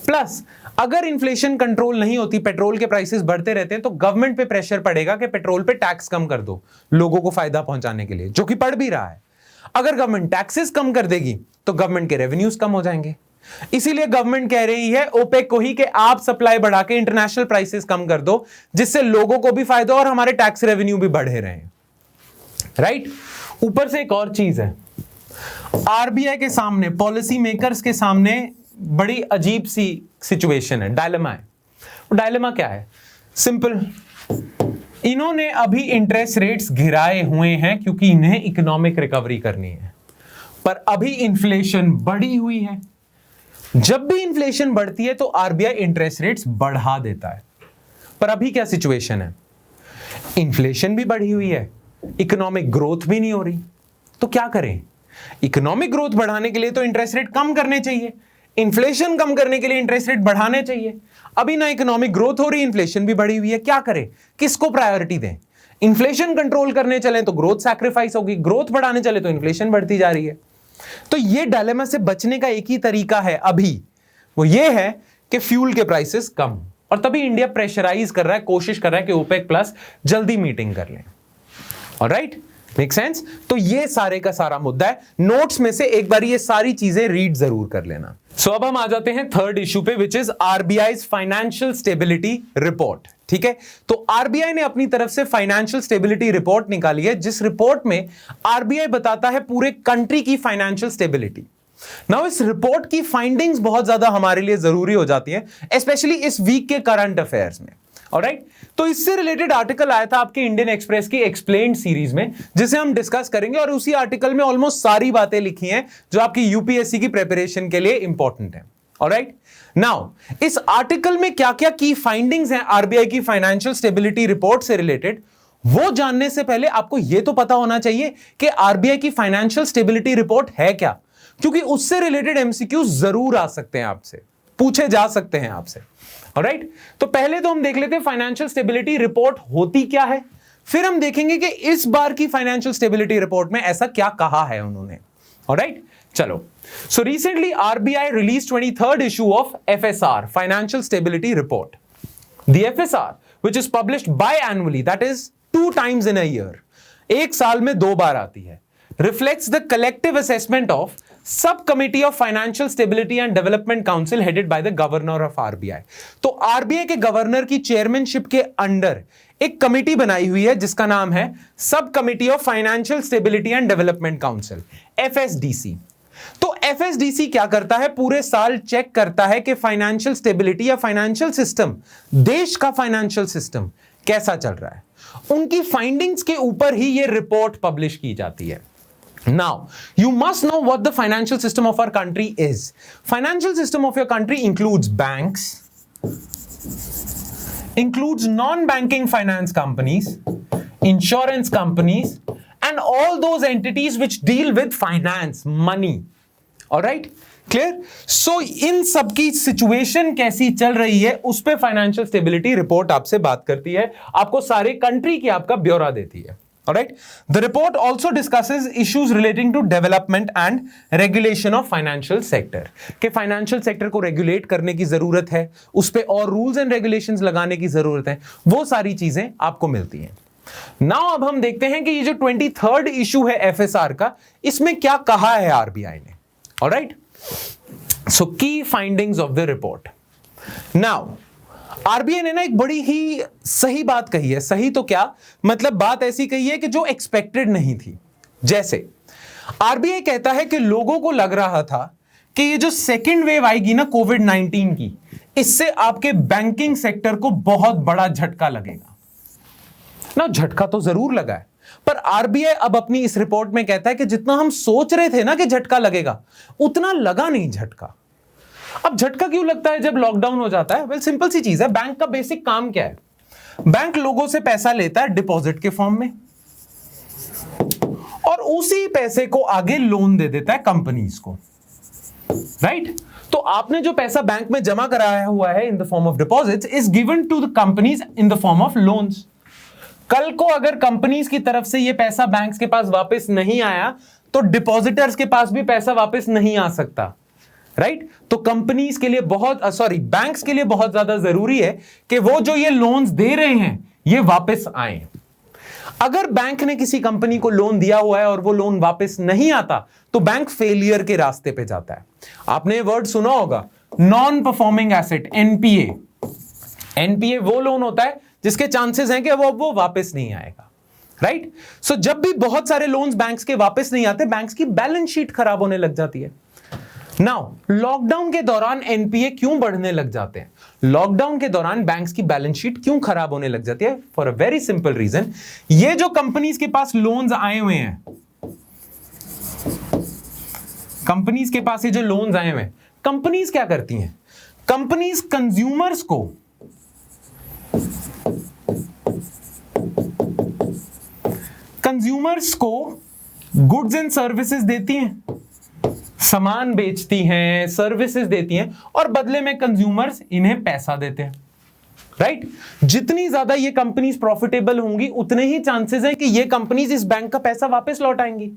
A: प्लस अगर इन्फ्लेशन कंट्रोल नहीं होती, पेट्रोल के प्राइसेस बढ़ते रहते हैं, तो गवर्नमेंट पे प्रेशर पड़ेगा कि पेट्रोल पे टैक्स कम कर दो लोगों को फायदा पहुंचाने के लिए, जो कि पड़ भी रहा है। अगर गवर्नमेंट टैक्सेस कम कर देगी तो गवर्नमेंट के रेवेन्यूज कम हो जाएंगे। इसीलिए गवर्नमेंट कह रही है ओपेक को ही कि आप सप्लाई बढ़ा के इंटरनेशनल प्राइसेस कम कर दो, जिससे लोगों को भी फायदा और हमारे टैक्स रेवेन्यू भी बढ़े रहे। राइट? ऊपर से एक और चीज है, आरबीआई के सामने, पॉलिसी मेकर्स के सामने बड़ी अजीब सी सिचुएशन है, डायलेमा है। वो डायलेमा क्या है? सिंपल, इन्होंने अभी इंटरेस्ट रेट्स गिराए हुए हैं क्योंकि इन्हें इकोनॉमिक रिकवरी करनी है, पर अभी इन्फ्लेशन बढ़ी हुई है। जब भी इन्फ्लेशन बढ़ती है तो आरबीआई इंटरेस्ट रेट्स बढ़ा देता है, पर अभी क्या सिचुएशन है? इन्फ्लेशन भी बढ़ी हुई है, इकोनॉमिक ग्रोथ भी नहीं हो रही, तो क्या करें? इकोनॉमिक ग्रोथ बढ़ाने के लिए तो इंटरेस्ट रेट कम करने चाहिए, इन्फ्लेशन कम करने के लिए इंटरेस्ट रेट बढ़ाने चाहिए। अभी ना इकोनॉमिक ग्रोथ हो रही, इन्फ्लेशन भी बढ़ी हुई है, क्या करें? किसको प्रायोरिटी दें? इन्फ्लेशन कंट्रोल करने चले तो ग्रोथ सैक्रिफाइस होगी, ग्रोथ बढ़ाने चले तो इन्फ्लेशन बढ़ती जा रही है। तो ये डायलेमा से बचने का एक ही तरीका है अभी, वो ये है कि फ्यूल के प्राइसेस कम हो, और तभी इंडिया प्रेशराइज कर रहा है, कोशिश कर रहा है कि ओपेक प्लस जल्दी मीटिंग कर ले। Alright, make sense? तो ये सारे का सारा मुद्दा है। नोट्स में से एक बार ये सारी चीजें रीड जरूर कर लेना। सो अब हम आ जाते हैं थर्ड इशू पे, which is RBI financial stability report. ठीक है, तो आरबीआई ने अपनी तरफ से फाइनेंशियल स्टेबिलिटी रिपोर्ट निकाली है, जिस रिपोर्ट में आरबीआई बताता है पूरे कंट्री की फाइनेंशियल स्टेबिलिटी। नाउ इस रिपोर्ट की फाइंडिंग्स बहुत ज्यादा हमारे लिए जरूरी हो जाती है, स्पेशली इस वीक के करंट अफेयर्स में। ऑलराइट, तो इससे रिलेटेड आर्टिकल आया था आपके इंडियन एक्सप्रेस की एक्सप्लेन्ड सीरीज में, जिसे हम डिस्कस करेंगे, और उसी आर्टिकल में ऑलमोस्ट सारी बातें लिखी हैं जो आपकी यूपीएससी की प्रिपरेशन के लिए इंपॉर्टेंट है। ऑलराइट, नाउ इस आर्टिकल में क्या क्या की फाइंडिंग्स हैं आरबीआई की फाइनेंशियल स्टेबिलिटी रिपोर्ट से रिलेटेड, वो जानने से पहले आपको यह तो पता होना चाहिए कि आरबीआई की फाइनेंशियल स्टेबिलिटी रिपोर्ट है क्या, क्योंकि उससे रिलेटेड एमसीक्यू जरूर आ सकते हैं, आपसे पूछे जा सकते हैं आपसे। ऑलराइट, तो पहले तो हम देख लेते हैं फाइनेंशियल स्टेबिलिटी रिपोर्ट होती क्या है, फिर हम देखेंगे कि इस बार की फाइनेंशियल स्टेबिलिटी रिपोर्ट में ऐसा क्या कहा है उन्होंने। ऑलराइट, चलो। So recently RBI release 23rd issue of FSR, Financial Stability Report. The FSR, which is published biannually, that is 2 times in a year, एक साल में 2 बार आती है, reflects the collective assessment of सब committee of financial stability and development council headed by the governor of RBI. तो RBI के governor की chairmanship के अंडर एक कमिटी बनाई हुई है जिसका नाम है sub committee of financial stability and development council, FSDC. तो एफएसडीसी क्या करता है, पूरे साल चेक करता है कि फाइनेंशियल स्टेबिलिटी या फाइनेंशियल सिस्टम, देश का फाइनेंशियल सिस्टम कैसा चल रहा है। उनकी फाइंडिंग्स के ऊपर ही ये रिपोर्ट पब्लिश की जाती है। Now, you must know what the financial system of our country is. Financial system of your country includes banks, includes non-banking finance companies, insurance companies, and all those entities which deal with finance, money. All right? Clear? So, इन सब की situation कैसी चल रही है उस पे financial stability report आपसे बात करती है, आपको सारे कंट्री की आपका ब्यौरा देती है। Alright? The report also discusses issues relating to development and regulation of financial sector. कि financial sector को regulate करने की जरूरत है, उस पे और rules and regulations लगाने की जरूरत है, वो सारी चीजें आपको मिलती हैं। Now अब हम देखते हैं कि ये जो 23rd इशू है FSR का, इसमें क्या कहा है RBI ने। Alright? So key findings of the report. Now RBI ने ना एक बड़ी ही सही बात कही है। सही तो क्या मतलब, बात ऐसी कही है कि जो एक्सपेक्टेड नहीं थी। जैसे आरबीआई कहता है कि लोगों को लग रहा था कि ये जो सेकेंड वेव आएगी ना कोविड-19 की, इससे आपके बैंकिंग सेक्टर को बहुत बड़ा झटका लगेगा ना। झटका तो जरूर लगा है, पर आरबीआई अब अपनी इस रिपोर्ट में कहता है कि जितना हम सोच रहे थे ना कि झटका लगेगा, उतना लगा नहीं झटका। अब झटका क्यों लगता है जब लॉकडाउन हो जाता है? वेल सिंपल सी चीज है, बैंक का बेसिक काम क्या है? बैंक लोगों से पैसा लेता है डिपॉजिट के फॉर्म में और उसी पैसे को आगे लोन दे देता है कंपनीज को, राइट? तो आपने जो पैसा बैंक में जमा कराया हुआ है in the form of deposits is given to the companies in the form of loans. कल को अगर कंपनीज की तरफ से ये पैसा बैंक्स के पास वापस नहीं आया तो डिपॉजिटर्स के पास भी पैसा वापस नहीं आ सकता, राइट? तो कंपनीज के लिए बैंक्स के लिए बहुत ज्यादा जरूरी है कि वो जो ये लोन्स दे रहे हैं ये वापस आए। अगर बैंक ने किसी कंपनी को लोन दिया हुआ है और वो लोन वापस नहीं आता तो बैंक फेलियर के रास्ते पे जाता है। आपने वर्ड सुना होगा, non performing asset, NPA. NPA वो लोन होता है जिसके चांसेस हैं कि वो वापस नहीं आएगा, राइट? सो जब भी बहुत सारे लोन्स बैंक्स के वापस नहीं आते, बैंक्स की बैलेंस शीट खराब होने लग जाती है। नाउ लॉकडाउन के दौरान एनपीए क्यों बढ़ने लग जाते हैं? लॉकडाउन के दौरान बैंक्स की बैलेंस शीट क्यों खराब होने लग जाती है? For a very simple reason, ये जो कंपनीज के पास लोन्स आए हुए हैं, कंपनीज के पास ये जो लोन्स आए हुए हैं, कंपनीज क्या करती हैं? कंपनीज कंज्यूमर्स को गुड्स एंड सर्विसेज देती हैं, सामान बेचती हैं, सर्विसेज देती हैं और बदले में कंज्यूमर्स इन्हें पैसा देते हैं, राइट? जितनी ज्यादा ये कंपनीज प्रॉफिटेबल होंगी उतने ही चांसेस है कि ये कंपनीज इस बैंक का पैसा वापस लौटाएंगी।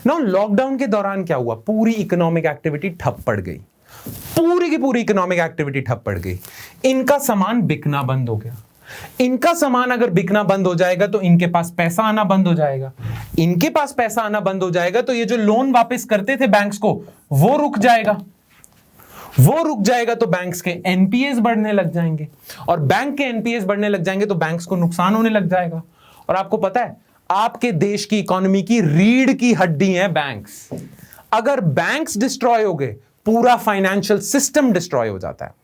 A: नाउ लॉकडाउन के दौरान क्या हुआ? पूरी इकोनॉमिक एक्टिविटी ठप पड़ गई, पूरी की पूरी इकोनॉमिक एक्टिविटी ठप पड़ गई। इनका सामान बिकना बंद हो गया। इनका सामान अगर बिकना बंद हो जाएगा तो इनके पास पैसा आना बंद हो जाएगा। इनके पास पैसा आना बंद हो जाएगा तो ये जो लोन वापस करते थे बैंक्स को वो रुक जाएगा। वो रुक जाएगा तो बैंक्स के एनपीएस बढ़ने लग जाएंगे और बैंक के एनपीएस बढ़ने लग जाएंगे तो बैंक्स को नुकसान होने लग जाएगा। और आपको पता है आपके देश की इकोनॉमी की रीढ़ की हड्डी है बैंक्स। अगर बैंक्स डिस्ट्रॉय हो गए पूरा फाइनेंशियल सिस्टम डिस्ट्रॉय हो जाता है।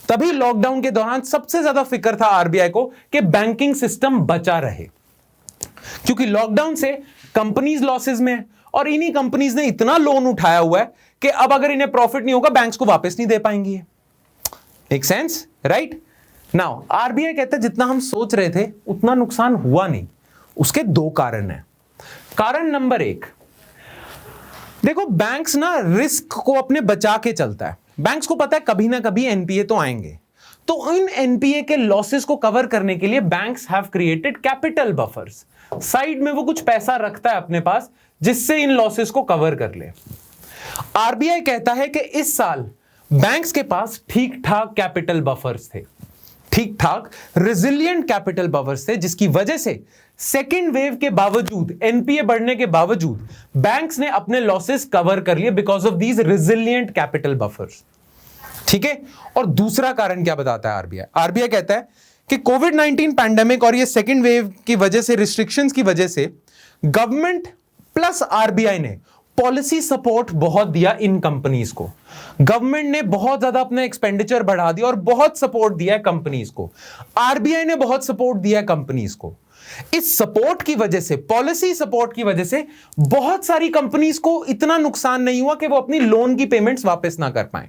A: तभी लॉकडाउन के दौरान सबसे ज्यादा फिक्र था आरबीआई को कि बैंकिंग सिस्टम बचा रहे, क्योंकि लॉकडाउन से कंपनीज लॉसेस में है और इन्हीं कंपनीज ने इतना लोन उठाया हुआ है कि अब अगर इन्हें प्रॉफिट नहीं होगा बैंक्स को वापस नहीं दे पाएंगी। Make sense, right? Now RBI कहता है जितना हम सोच रहे थे उतना नुकसान हुआ नहीं। उसके दो कारण हैं। कारण नंबर 1, देखो बैंक्स ना रिस्क को अपने बचा के चलता है। बैंक्स को पता है कभी ना कभी एनपीए तो आएंगे, तो इन एनपीए के लॉसेस को कवर करने के लिए banks have created capital buffers. Side में वो कुछ पैसा रखता है अपने पास जिससे इन लॉसेस को कवर कर ले। आरबीआई कहता है कि इस साल बैंक्स के पास ठीक ठाक कैपिटल बफर्स थे, ठीक ठाक रेजिलिएंट कैपिटल बफर्स थे, जिसकी वजह से सेकेंड वेव के बावजूद, एनपीए बढ़ने के बावजूद बैंक्स ने अपने लॉसेस कवर कर लिए because of these resilient capital buffers. ठीक है, और दूसरा कारण क्या बताता है आरबीआई? आरबीआई कहता है कि कोविड-19 पैंडेमिक और ये सेकेंड वेव की वजह से, रिस्ट्रिक्शंस की वजह से गवर्नमेंट प्लस आरबीआई ने पॉलिसी सपोर्ट बहुत दिया इन कंपनीज को। गवर्नमेंट ने बहुत ज्यादा अपना एक्सपेंडिचर बढ़ा दिया और बहुत सपोर्ट दिया है कंपनीज को। आरबीआई ने बहुत सपोर्ट दिया है कंपनीज को। इस सपोर्ट की वजह से, पॉलिसी सपोर्ट की वजह से बहुत सारी कंपनीज को इतना नुकसान नहीं हुआ कि वो अपनी लोन की पेमेंट्स वापस ना कर पाए।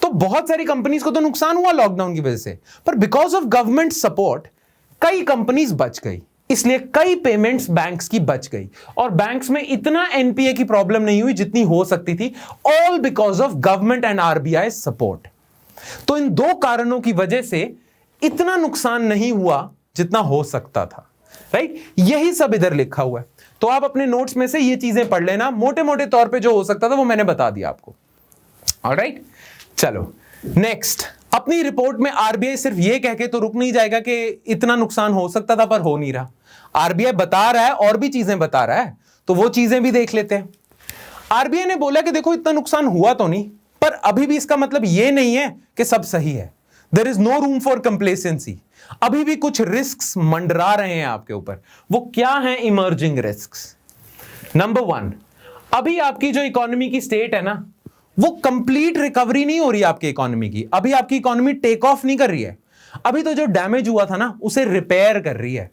A: तो बहुत सारी कंपनीज को तो नुकसान हुआ लॉकडाउन की वजह से, पर बिकॉज ऑफ गवर्नमेंट सपोर्ट कई कंपनीज बच गई, इसलिए कई पेमेंट्स बैंक्स की बच गई और बैंक्स में इतना एनपीए की प्रॉब्लम नहीं हुई जितनी हो सकती थी, all because of government and RBI support. तो इन दो कारणों की वजह से इतना नुकसान नहीं हुआ जितना हो सकता था, राइट? यही सब इधर लिखा हुआ है। तो आप अपने नोट्स में से ये चीजें पढ़ लेना, मोटे मोटे तौर पे जो हो सकता था वो मैंने बता दिया आपको। ऑलराइट, चलो नेक्स्ट। अपनी रिपोर्ट में आरबीआई सिर्फ ये कह के तो रुक नहीं जाएगा कि इतना नुकसान हो सकता था पर हो नहीं रहा। आरबीआई बता रहा है और भी चीजें बता रहा है, तो वो चीजें भी देख लेते हैं। आरबीआई ने बोला कि देखो इतना नुकसान हुआ तो नहीं, पर अभी भी इसका मतलब ये नहीं है कि सब सही है। There is no room for complacency. अभी भी कुछ रिस्क्स मंडरा रहे हैं आपके ऊपर। वो क्या है इमर्जिंग रिस्क्स? नंबर 1, अभी आपकी जो इकोनॉमी की स्टेट है ना, वो कंप्लीट रिकवरी नहीं हो रही आपकी इकोनॉमी की। अभी आपकी इकोनॉमी टेक ऑफ नहीं कर रही है। अभी तो जो डैमेज हुआ था ना उसे रिपेयर कर रही है।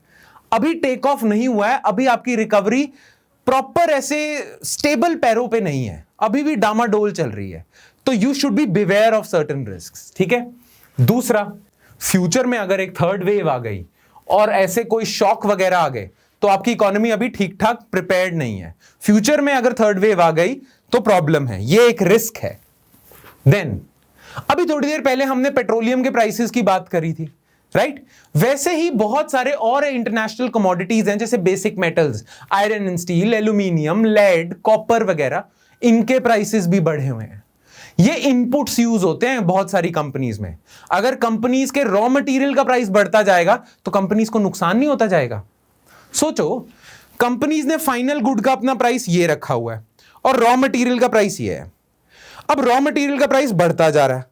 A: अभी टेक ऑफ नहीं हुआ है। अभी आपकी रिकवरी प्रॉपर ऐसे स्टेबल पैरों पे नहीं है, अभी भी डामाडोल चल रही है। तो you should be beware of certain risks. ठीक है। दूसरा, फ्यूचर में अगर एक थर्ड वेव आ गई और ऐसे कोई शॉक वगैरह आ गए तो आपकी इकोनॉमी अभी ठीक ठाक प्रिपेयर्ड नहीं है। फ्यूचर में अगर थर्ड वेव आ गई तो प्रॉब्लम है, ये एक रिस्क है। देन अभी थोड़ी देर पहले हमने पेट्रोलियम के प्राइसेस की बात करी थी, राइट? वैसे ही बहुत सारे और इंटरनेशनल कमोडिटीज हैं, जैसे basic metals, iron and steel, aluminium, lead, copper वगैरह, इनके प्राइसेस भी बढ़े हुए हैं। ये इनपुट्स यूज होते हैं बहुत सारी कंपनीज में। अगर कंपनीज के रॉ मटेरियल का प्राइस बढ़ता जाएगा तो कंपनीज को नुकसान नहीं होता जाएगा? सोचो, कंपनीज ने फाइनल गुड का अपना प्राइस ये रखा हुआ है और रॉ मटेरियल का प्राइस ये है। अब रॉ मटेरियल का प्राइस बढ़ता जा रहा है,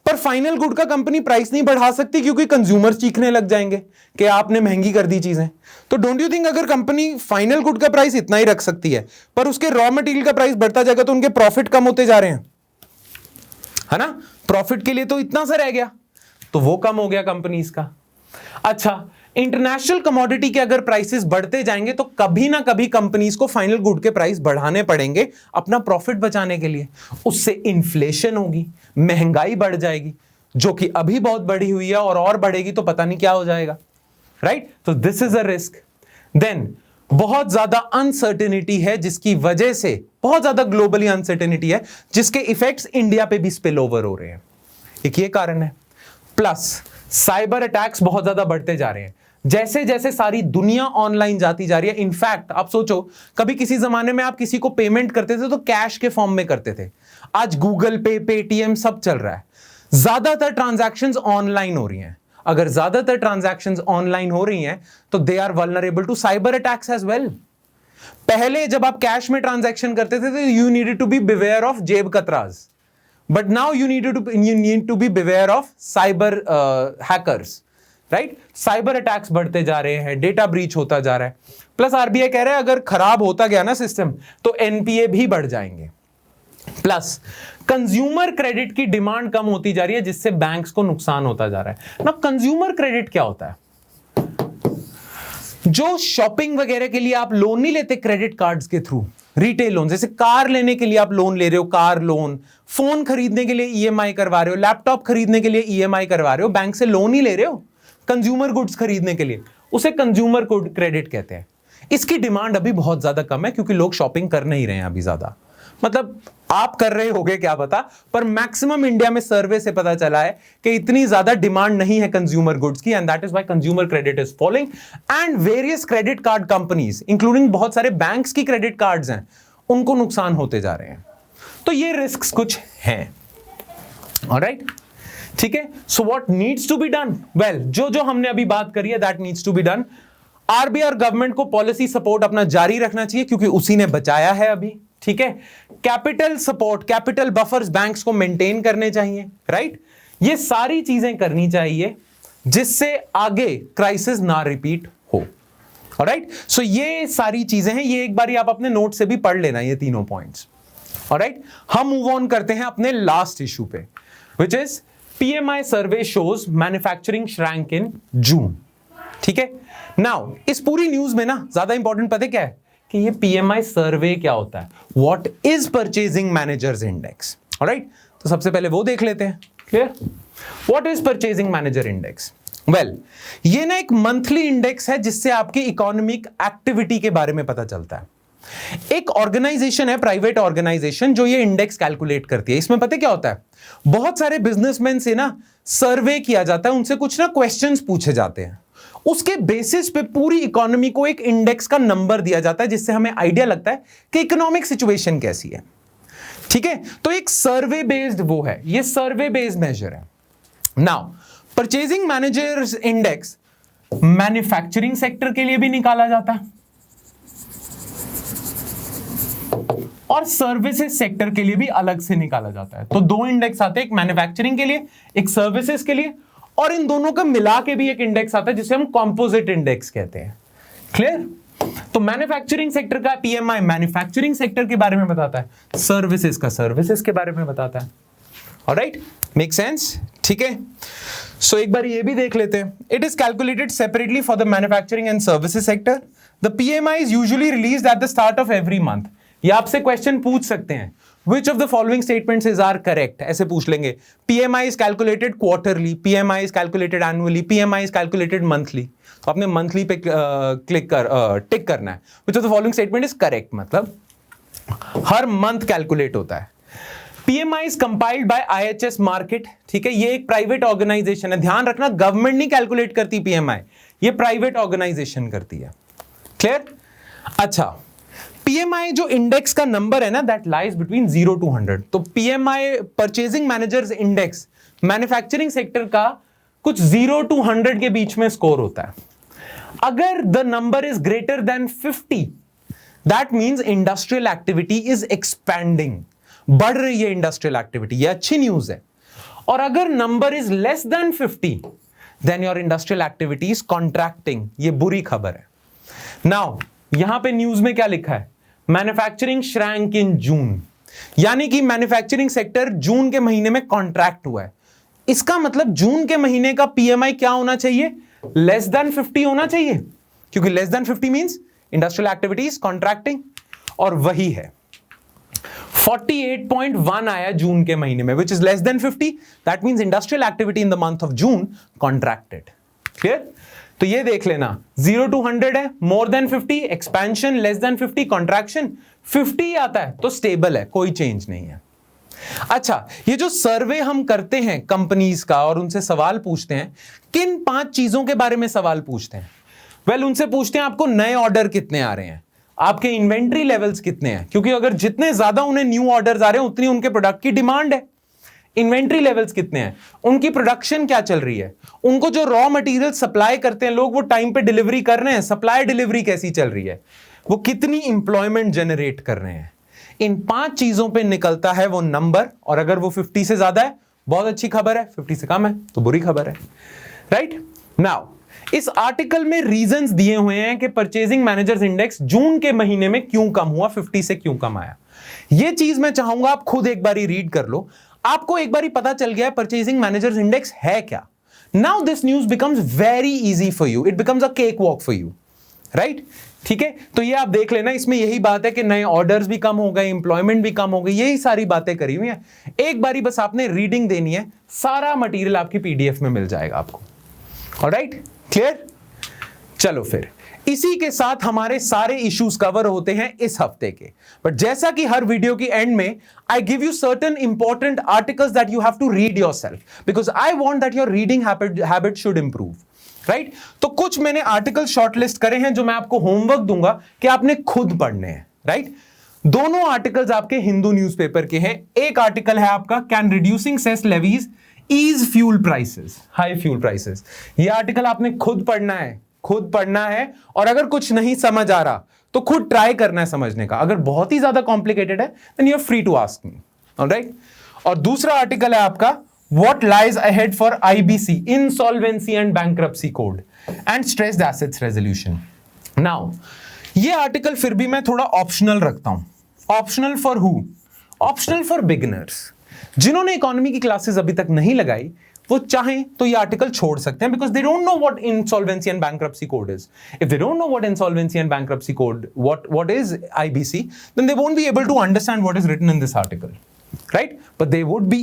A: पर फाइनल गुड का कंपनी प्राइस नहीं बढ़ा सकती क्योंकि कंज्यूमर चीखने लग जाएंगे कि आपने महंगी कर दी चीजें। तो डोंट यू थिंक अगर कंपनी फाइनल गुड का प्राइस इतना ही रख सकती है पर उसके रॉ मटेरियल का प्राइस बढ़ता जाएगा तो उनके प्रॉफिट कम होते जा रहे हैं, है ना? प्रॉफिट के लिए तो इतना सा रह गया, तो वो कम हो गया कंपनीज का। अच्छा, इंटरनेशनल कमोडिटी के अगर प्राइसेस बढ़ते जाएंगे तो कभी ना कभी कंपनीज को फाइनल गुड के प्राइस बढ़ाने पड़ेंगे अपना प्रॉफिट बचाने के लिए। उससे इन्फ्लेशन होगी, महंगाई बढ़ जाएगी, जो कि अभी बहुत बढ़ी हुई है और बढ़ेगी तो पता नहीं क्या हो जाएगा, राइट? तो this is a risk. Then बहुत ज्यादा अनसर्टेनिटी है, जिसकी वजह से बहुत ज्यादा ग्लोबली अनसर्टेनिटी है, जिसके इफेक्ट्स इंडिया पे भी स्पिल ओवर हो रहे हैं। एक ये कारण है। प्लस साइबर अटैक्स बहुत ज्यादा बढ़ते जा रहे हैं। जैसे जैसे सारी दुनिया ऑनलाइन जाती जा रही है। इनफैक्ट आप सोचो, कभी किसी जमाने में आप किसी को पेमेंट करते थे तो कैश के फॉर्म में करते थे। आज गूगल पे, पेटीएम सब चल रहा है। ज्यादातर ट्रांजैक्शंस ऑनलाइन हो रही हैं। अगर ज्यादातर ट्रांजैक्शंस ऑनलाइन हो रही हैं तो they are vulnerable to cyber attacks as well. पहले जब आप कैश में ट्रांजैक्शन करते थे तो you needed to be beware of जेब कतराज, but now you need to be beware of cyber hackers, right? Cyber attacks बढ़ते जा रहे हैं, डेटा ब्रीच होता जा रहा है। प्लस आरबीआई कह रहा है अगर खराब होता गया ना सिस्टम तो एनपीए भी बढ़ जाएंगे। प्लस कंज्यूमर क्रेडिट की डिमांड कम होती जा रही है, जिससे बैंक्स को नुकसान होता जा रहा है ना। कंज्यूमर क्रेडिट क्या होता है? जो शॉपिंग वगैरह के लिए आप लोन नहीं लेते क्रेडिट कार्ड्स के थ्रू, रिटेल लोन, जैसे कार लेने के लिए आप लोन ले रहे हो, कार लोन, फोन खरीदने के लिए ईएमआई करवा रहे हो, लैपटॉप खरीदने के लिए ईएमआई करवा रहे हो, बैंक से लोन ही ले रहे हो कंज्यूमर गुड्स खरीदने के लिए, उसे कंज्यूमर क्रेडिट कहते हैं। इसकी डिमांड अभी बहुत ज्यादा कम है क्योंकि लोग शॉपिंग कर नहीं रहे हैं अभी ज्यादा। मतलब आप कर रहे होगे क्या पता, पर मैक्सिमम इंडिया में सर्वे से पता चला है कि इतनी ज्यादा डिमांड नहीं है कंज्यूमर गुड्स की, and that is why consumer credit is falling. And various credit card companies including बहुत सारे बैंक्स की क्रेडिट कार्ड्स हैं, उनको नुकसान होते जा रहे हैं। तो ये रिस्क कुछ हैं। ऑलराइट, ठीक है। So what needs to be done? Well, जो जो हमने अभी बात करी है that needs to be done. RBI और गवर्नमेंट को पॉलिसी सपोर्ट अपना जारी रखना चाहिए क्योंकि उसी ने बचाया है अभी, ठीक है। Capital support, capital buffers banks को मेंटेन करने चाहिए, राइट। ये सारी चीजें करनी चाहिए जिससे आगे क्राइसिस ना रिपीट हो। ऑलराइट, सो ये सारी चीजें हैं, ये एक बार आप अपने नोट से भी पढ़ लेना ये तीनों पॉइंट्स। ऑलराइट, हम मूव ऑन करते हैं अपने लास्ट इशू पे, which is PMI survey shows manufacturing shrank in June, ठीक है। नाउ इस पूरी न्यूज में ना ज्यादा इंपॉर्टेंट पता क्या है कि ये PMI सर्वे क्या होता है, what is purchasing managers index. Alright, तो सबसे पहले वो देख लेते हैं। Clear, what is purchasing manager index? Well, ये ना एक मंथली इंडेक्स है जिससे आपकी इकोनॉमिक एक्टिविटी के बारे में पता चलता है। एक ऑर्गेनाइजेशन है, प्राइवेट ऑर्गेनाइजेशन, जो ये इंडेक्स कैलकुलेट करती है। इसमें पता क्या होता है, बहुत सारे बिजनेसमैन से ना सर्वे किया जाता है, उनसे कुछ ना क्वेश्चंस पूछे जाते हैं, उसके बेसिस पे पूरी इकोनॉमी को एक इंडेक्स का नंबर दिया जाता है जिससे हमें आइडिया लगता है कि इकोनॉमिक सिचुएशन कैसी है, ठीक है। तो एक सर्वे बेस्ड वो है, ये सर्वे बेस्ड मेजर है। Now purchasing managers index manufacturing sector के लिए भी निकाला जाता है और सर्विसेज सेक्टर के लिए भी अलग से निकाला जाता है। तो दो इंडेक्स आते हैं, एक मैन्युफैक्चरिंग के लिए, एक सर्विसेज के लिए, और इन दोनों का मिला के भी एक इंडेक्स आता है जिसे हम कंपोजिट इंडेक्स कहते हैं। क्लियर? तो मैन्युफैक्चरिंग सेक्टर का PMI मैन्युफैक्चरिंग सेक्टर के बारे में बताता है, सर्विसेज का सर्विसेज के बारे में बताता है। Alright, make sense? ठीक है, सो एक बार ये भी देख लेते हैं। It is calculated separately for the manufacturing and services sector. The PMI is usually released at the start of every month. ये आपसे क्वेश्चन पूछ सकते हैं, which of the following statements is are correct, ऐसे पूछ लेंगे। PMI is calculated quarterly, PMI is calculated annually, PMI is calculated monthly। तो आपने मंथली पे टिक करना है। which of the following statement is correct, मतलब हर मंथ कैलकुलेट होता है। PMI is compiled by IHS Markit, ठीक है, ये एक प्राइवेट ऑर्गेनाइजेशन है। ध्यान रखना, गवर्नमेंट नहीं कैलकुलेट करती PMI, ये प्राइवेट ऑर्गेनाइजेशन करती है। क्लियर? अच्छा, PMI जो इंडेक्स का नंबर है ना, दैट लाइज बिटवीन 0 to 100। तो PMI purchasing managers index manufacturing sector का कुछ 0 to 100 के बीच में स्कोर होता है। अगर the number is greater than 50, that means industrial activity is expanding, बढ़ रही है इंडस्ट्रियल एक्टिविटी, ये अच्छी न्यूज है। और अगर number is less than 50, then your industrial activity is contracting, ये बुरी खबर है। नाउ यहां पे न्यूज में क्या लिखा है, मैन्युफैक्चरिंग श्रैंक इन जून, यानी कि मैन्युफैक्चरिंग सेक्टर जून के महीने में कॉन्ट्रैक्ट हुआ है। इसका मतलब जून के महीने का PMI क्या होना चाहिए, लेस देन 50 होना चाहिए, क्योंकि less than 50 means industrial activity is contracting, और वही है। 48.1 आया जून के महीने में, which is less than 50, that means industrial activity in the month of June contracted. Clear? तो ये देख लेना, 0 to 100 है, more than 50 expansion, less than 50 contraction, 50 आता है तो स्टेबल है, कोई चेंज नहीं है। अच्छा, ये जो सर्वे हम करते हैं कंपनीज का और उनसे सवाल पूछते हैं, किन 5 चीजों के बारे में सवाल पूछते हैं? वेल, उनसे पूछते हैं आपको नए ऑर्डर कितने आ रहे हैं, आपके इन्वेंट्री लेवल्स कितने हैं, क्योंकि अगर जितने ज्यादा उन्हें न्यू ऑर्डर्स आ रहे हैं उतनी उनके प्रोडक्ट की डिमांड है। इन्वेंट्री लेवल्स कितने हैं, उनकी प्रोडक्शन क्या चल रही है, उनको जो रॉ मटेरियल सप्लाई करते हैं लोग वो टाइम पे डिलीवरी कर रहे हैं, सप्लाई डिलीवरी कैसी चल रही है, वो कितनी इंप्लॉयमेंट जनरेट कर रहे हैं। इन 5 चीजों पे निकलता है वो नंबर, और अगर वो 50 से ज्यादा है बहुत अच्छी खबर है, 50 से कम है तो बुरी खबर है। राइट? नाउ इस आर्टिकल में रीजंस दिए हुए हैं कि परचेजिंग मैनेजर्स इंडेक्स जून के महीने में क्यों कम हुआ, 50 से क्यों कम आया। ये चीज मैं चाहूंगा आप खुद एक बारी रीड कर लो, आपको एक बारी पता चल गया है परचेजिंग मैनेजर्स इंडेक्स है क्या। Now this news becomes very easy for you, it becomes a cake walk for you. Right? ठीक है, तो ये आप देख लेना, इसमें यही बात है कि नए ऑर्डर्स भी कम हो गए, इंप्लॉयमेंट भी कम हो गई, यही सारी बातें करी हुई हैं। एक बारी बस आपने रीडिंग देनी है, सारा मटेरियल आपकी PDF में मिल जाएगा आपको। ऑलराइट? क्लियर? चलो फिर इसी के साथ हमारे सारे इश्यूज कवर होते हैं इस हफ्ते के। बट जैसा कि हर वीडियो की एंड में I give you certain important articles that you have to read yourself, because I want that your reading habit should improve. Right? तो कुछ मैंने आर्टिकल शॉर्टलिस्ट करे हैं जो मैं आपको होमवर्क दूंगा कि आपने खुद पढ़ने हैं। राइट? दोनों आर्टिकल्स आपके हिंदू न्यूज़पेपर के हैं। एक आर्टिकल है आपका can reducing cess levies ease fuel prices, high fuel prices. ये आर्टिकल आपने खुद पढ़ना है, खुद पढ़ना है, और अगर कुछ नहीं समझ आ रहा तो खुद ट्राई करना है समझने का। अगर बहुत ही ज्यादा कॉम्प्लिकेटेड है then you are free to ask me, alright. और दूसरा आर्टिकल है आपका what lies ahead for IBC, insolvency and bankruptcy code and stressed assets resolution. Now ये आर्टिकल फिर भी मैं थोड़ा ऑप्शनल रखता हूं। Optional for who? Optional for beginners. जिन्होंने इकोनॉमी की क्लासेस अभी तक नहीं लगाई वो चाहें तो ये आर्टिकल छोड़ सकते हैं, because they don't know what insolvency and bankruptcy code is. If they don't know what insolvency and bankruptcy code, what is IBC, then they won't be able to understand what is written in this article, right? But they would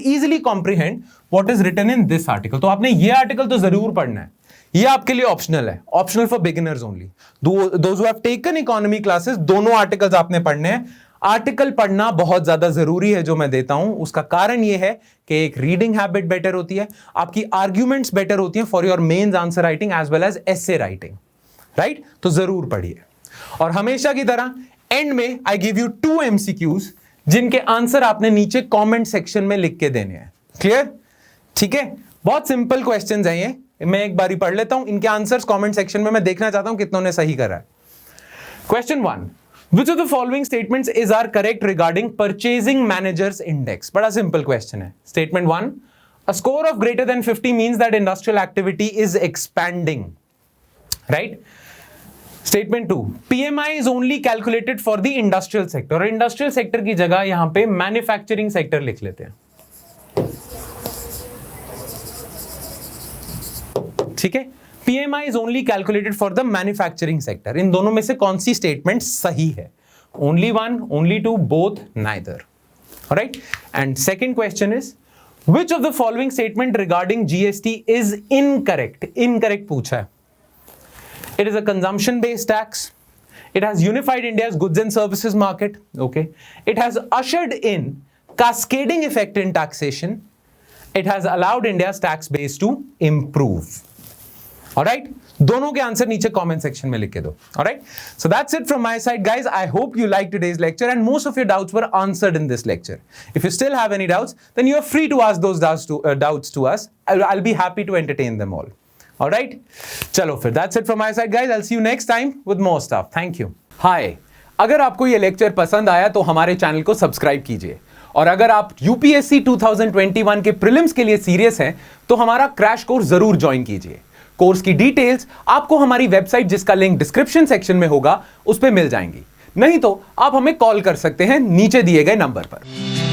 A: easily comprehend what is written in this article. तो आपने ये article तो जरूर पढ़ना है, ये आपके लिए ऑप्शनल है, optional for beginners only. Those who have taken economy classes, दोनों आर्टिकल्स आपने पढ़ने हैं। आर्टिकल पढ़ना बहुत ज्यादा जरूरी है जो मैं देता हूं, उसका कारण यह है कि एक रीडिंग हैबिट बेटर होती है, आपकी आर्ग्यूमेंट्स बेटर होती हैं for your mains answer writing as well as essay writing, right? तो जरूर पढ़िए। और हमेशा की तरह एंड में आई गिव यू 2 MCQs जिनके आंसर आपने नीचे कमेंट सेक्शन में लिख के देने हैं। क्लियर? ठीक है, बहुत सिंपल क्वेश्चंस हैं ये, मैं एक बारी पढ़ लेता हूं, इनके आंसर्स कमेंट सेक्शन में मैं देखना चाहता हूं कितनों ने सही करा है। Question 1, which of the following statements is are correct regarding purchasing managers index? बड़ा सिंपल क्वेश्चन है। Statement 1, a score of greater than 50 means that industrial activity is expanding, right? Statement 2, PMI is only calculated for the industrial sector। और industrial sector की जगह यहां पे manufacturing sector लिख लेते हैं, ठीक है? PMI is only calculated for the manufacturing sector। इन दोनों में से कौन सी स्टेटमेंट सही है? Only one, only two, both, neither। Alright? And second question is, which of the following statement regarding GST is incorrect? Incorrect पूछा है। It is a consumption-based tax. It has unified India's goods and services market. Okay. It has ushered in cascading effect in taxation. It has allowed India's tax base to improve। Alright? दोनों के answer नीचे comment section में लिख के दो। Alright? So that's it from my side, guys. I hope you liked today's lecture and most of your doubts were answered in this lecture. If you still have any doubts, then you are free to ask those doubts to us. I'll be happy to entertain them all. Alright? चलो फिर, that's it from my side, guys. I'll see you next time with more stuff. Thank you. Hi. अगर आपको ये lecture पसंद आया तो हमारे channel को सब्सक्राइब कीजिए, और अगर आप यूपीएससी 2021 के प्रीलिम्स के लिए सीरियस हैं तो हमारा क्रैश कोर्स जरूर ज्वाइन कीजिए। कोर्स की डिटेल्स आपको हमारी वेबसाइट, जिसका लिंक डिस्क्रिप्शन सेक्शन में होगा, उस पर मिल जाएंगी। नहीं तो आप हमें कॉल कर सकते हैं नीचे दिए गए नंबर पर।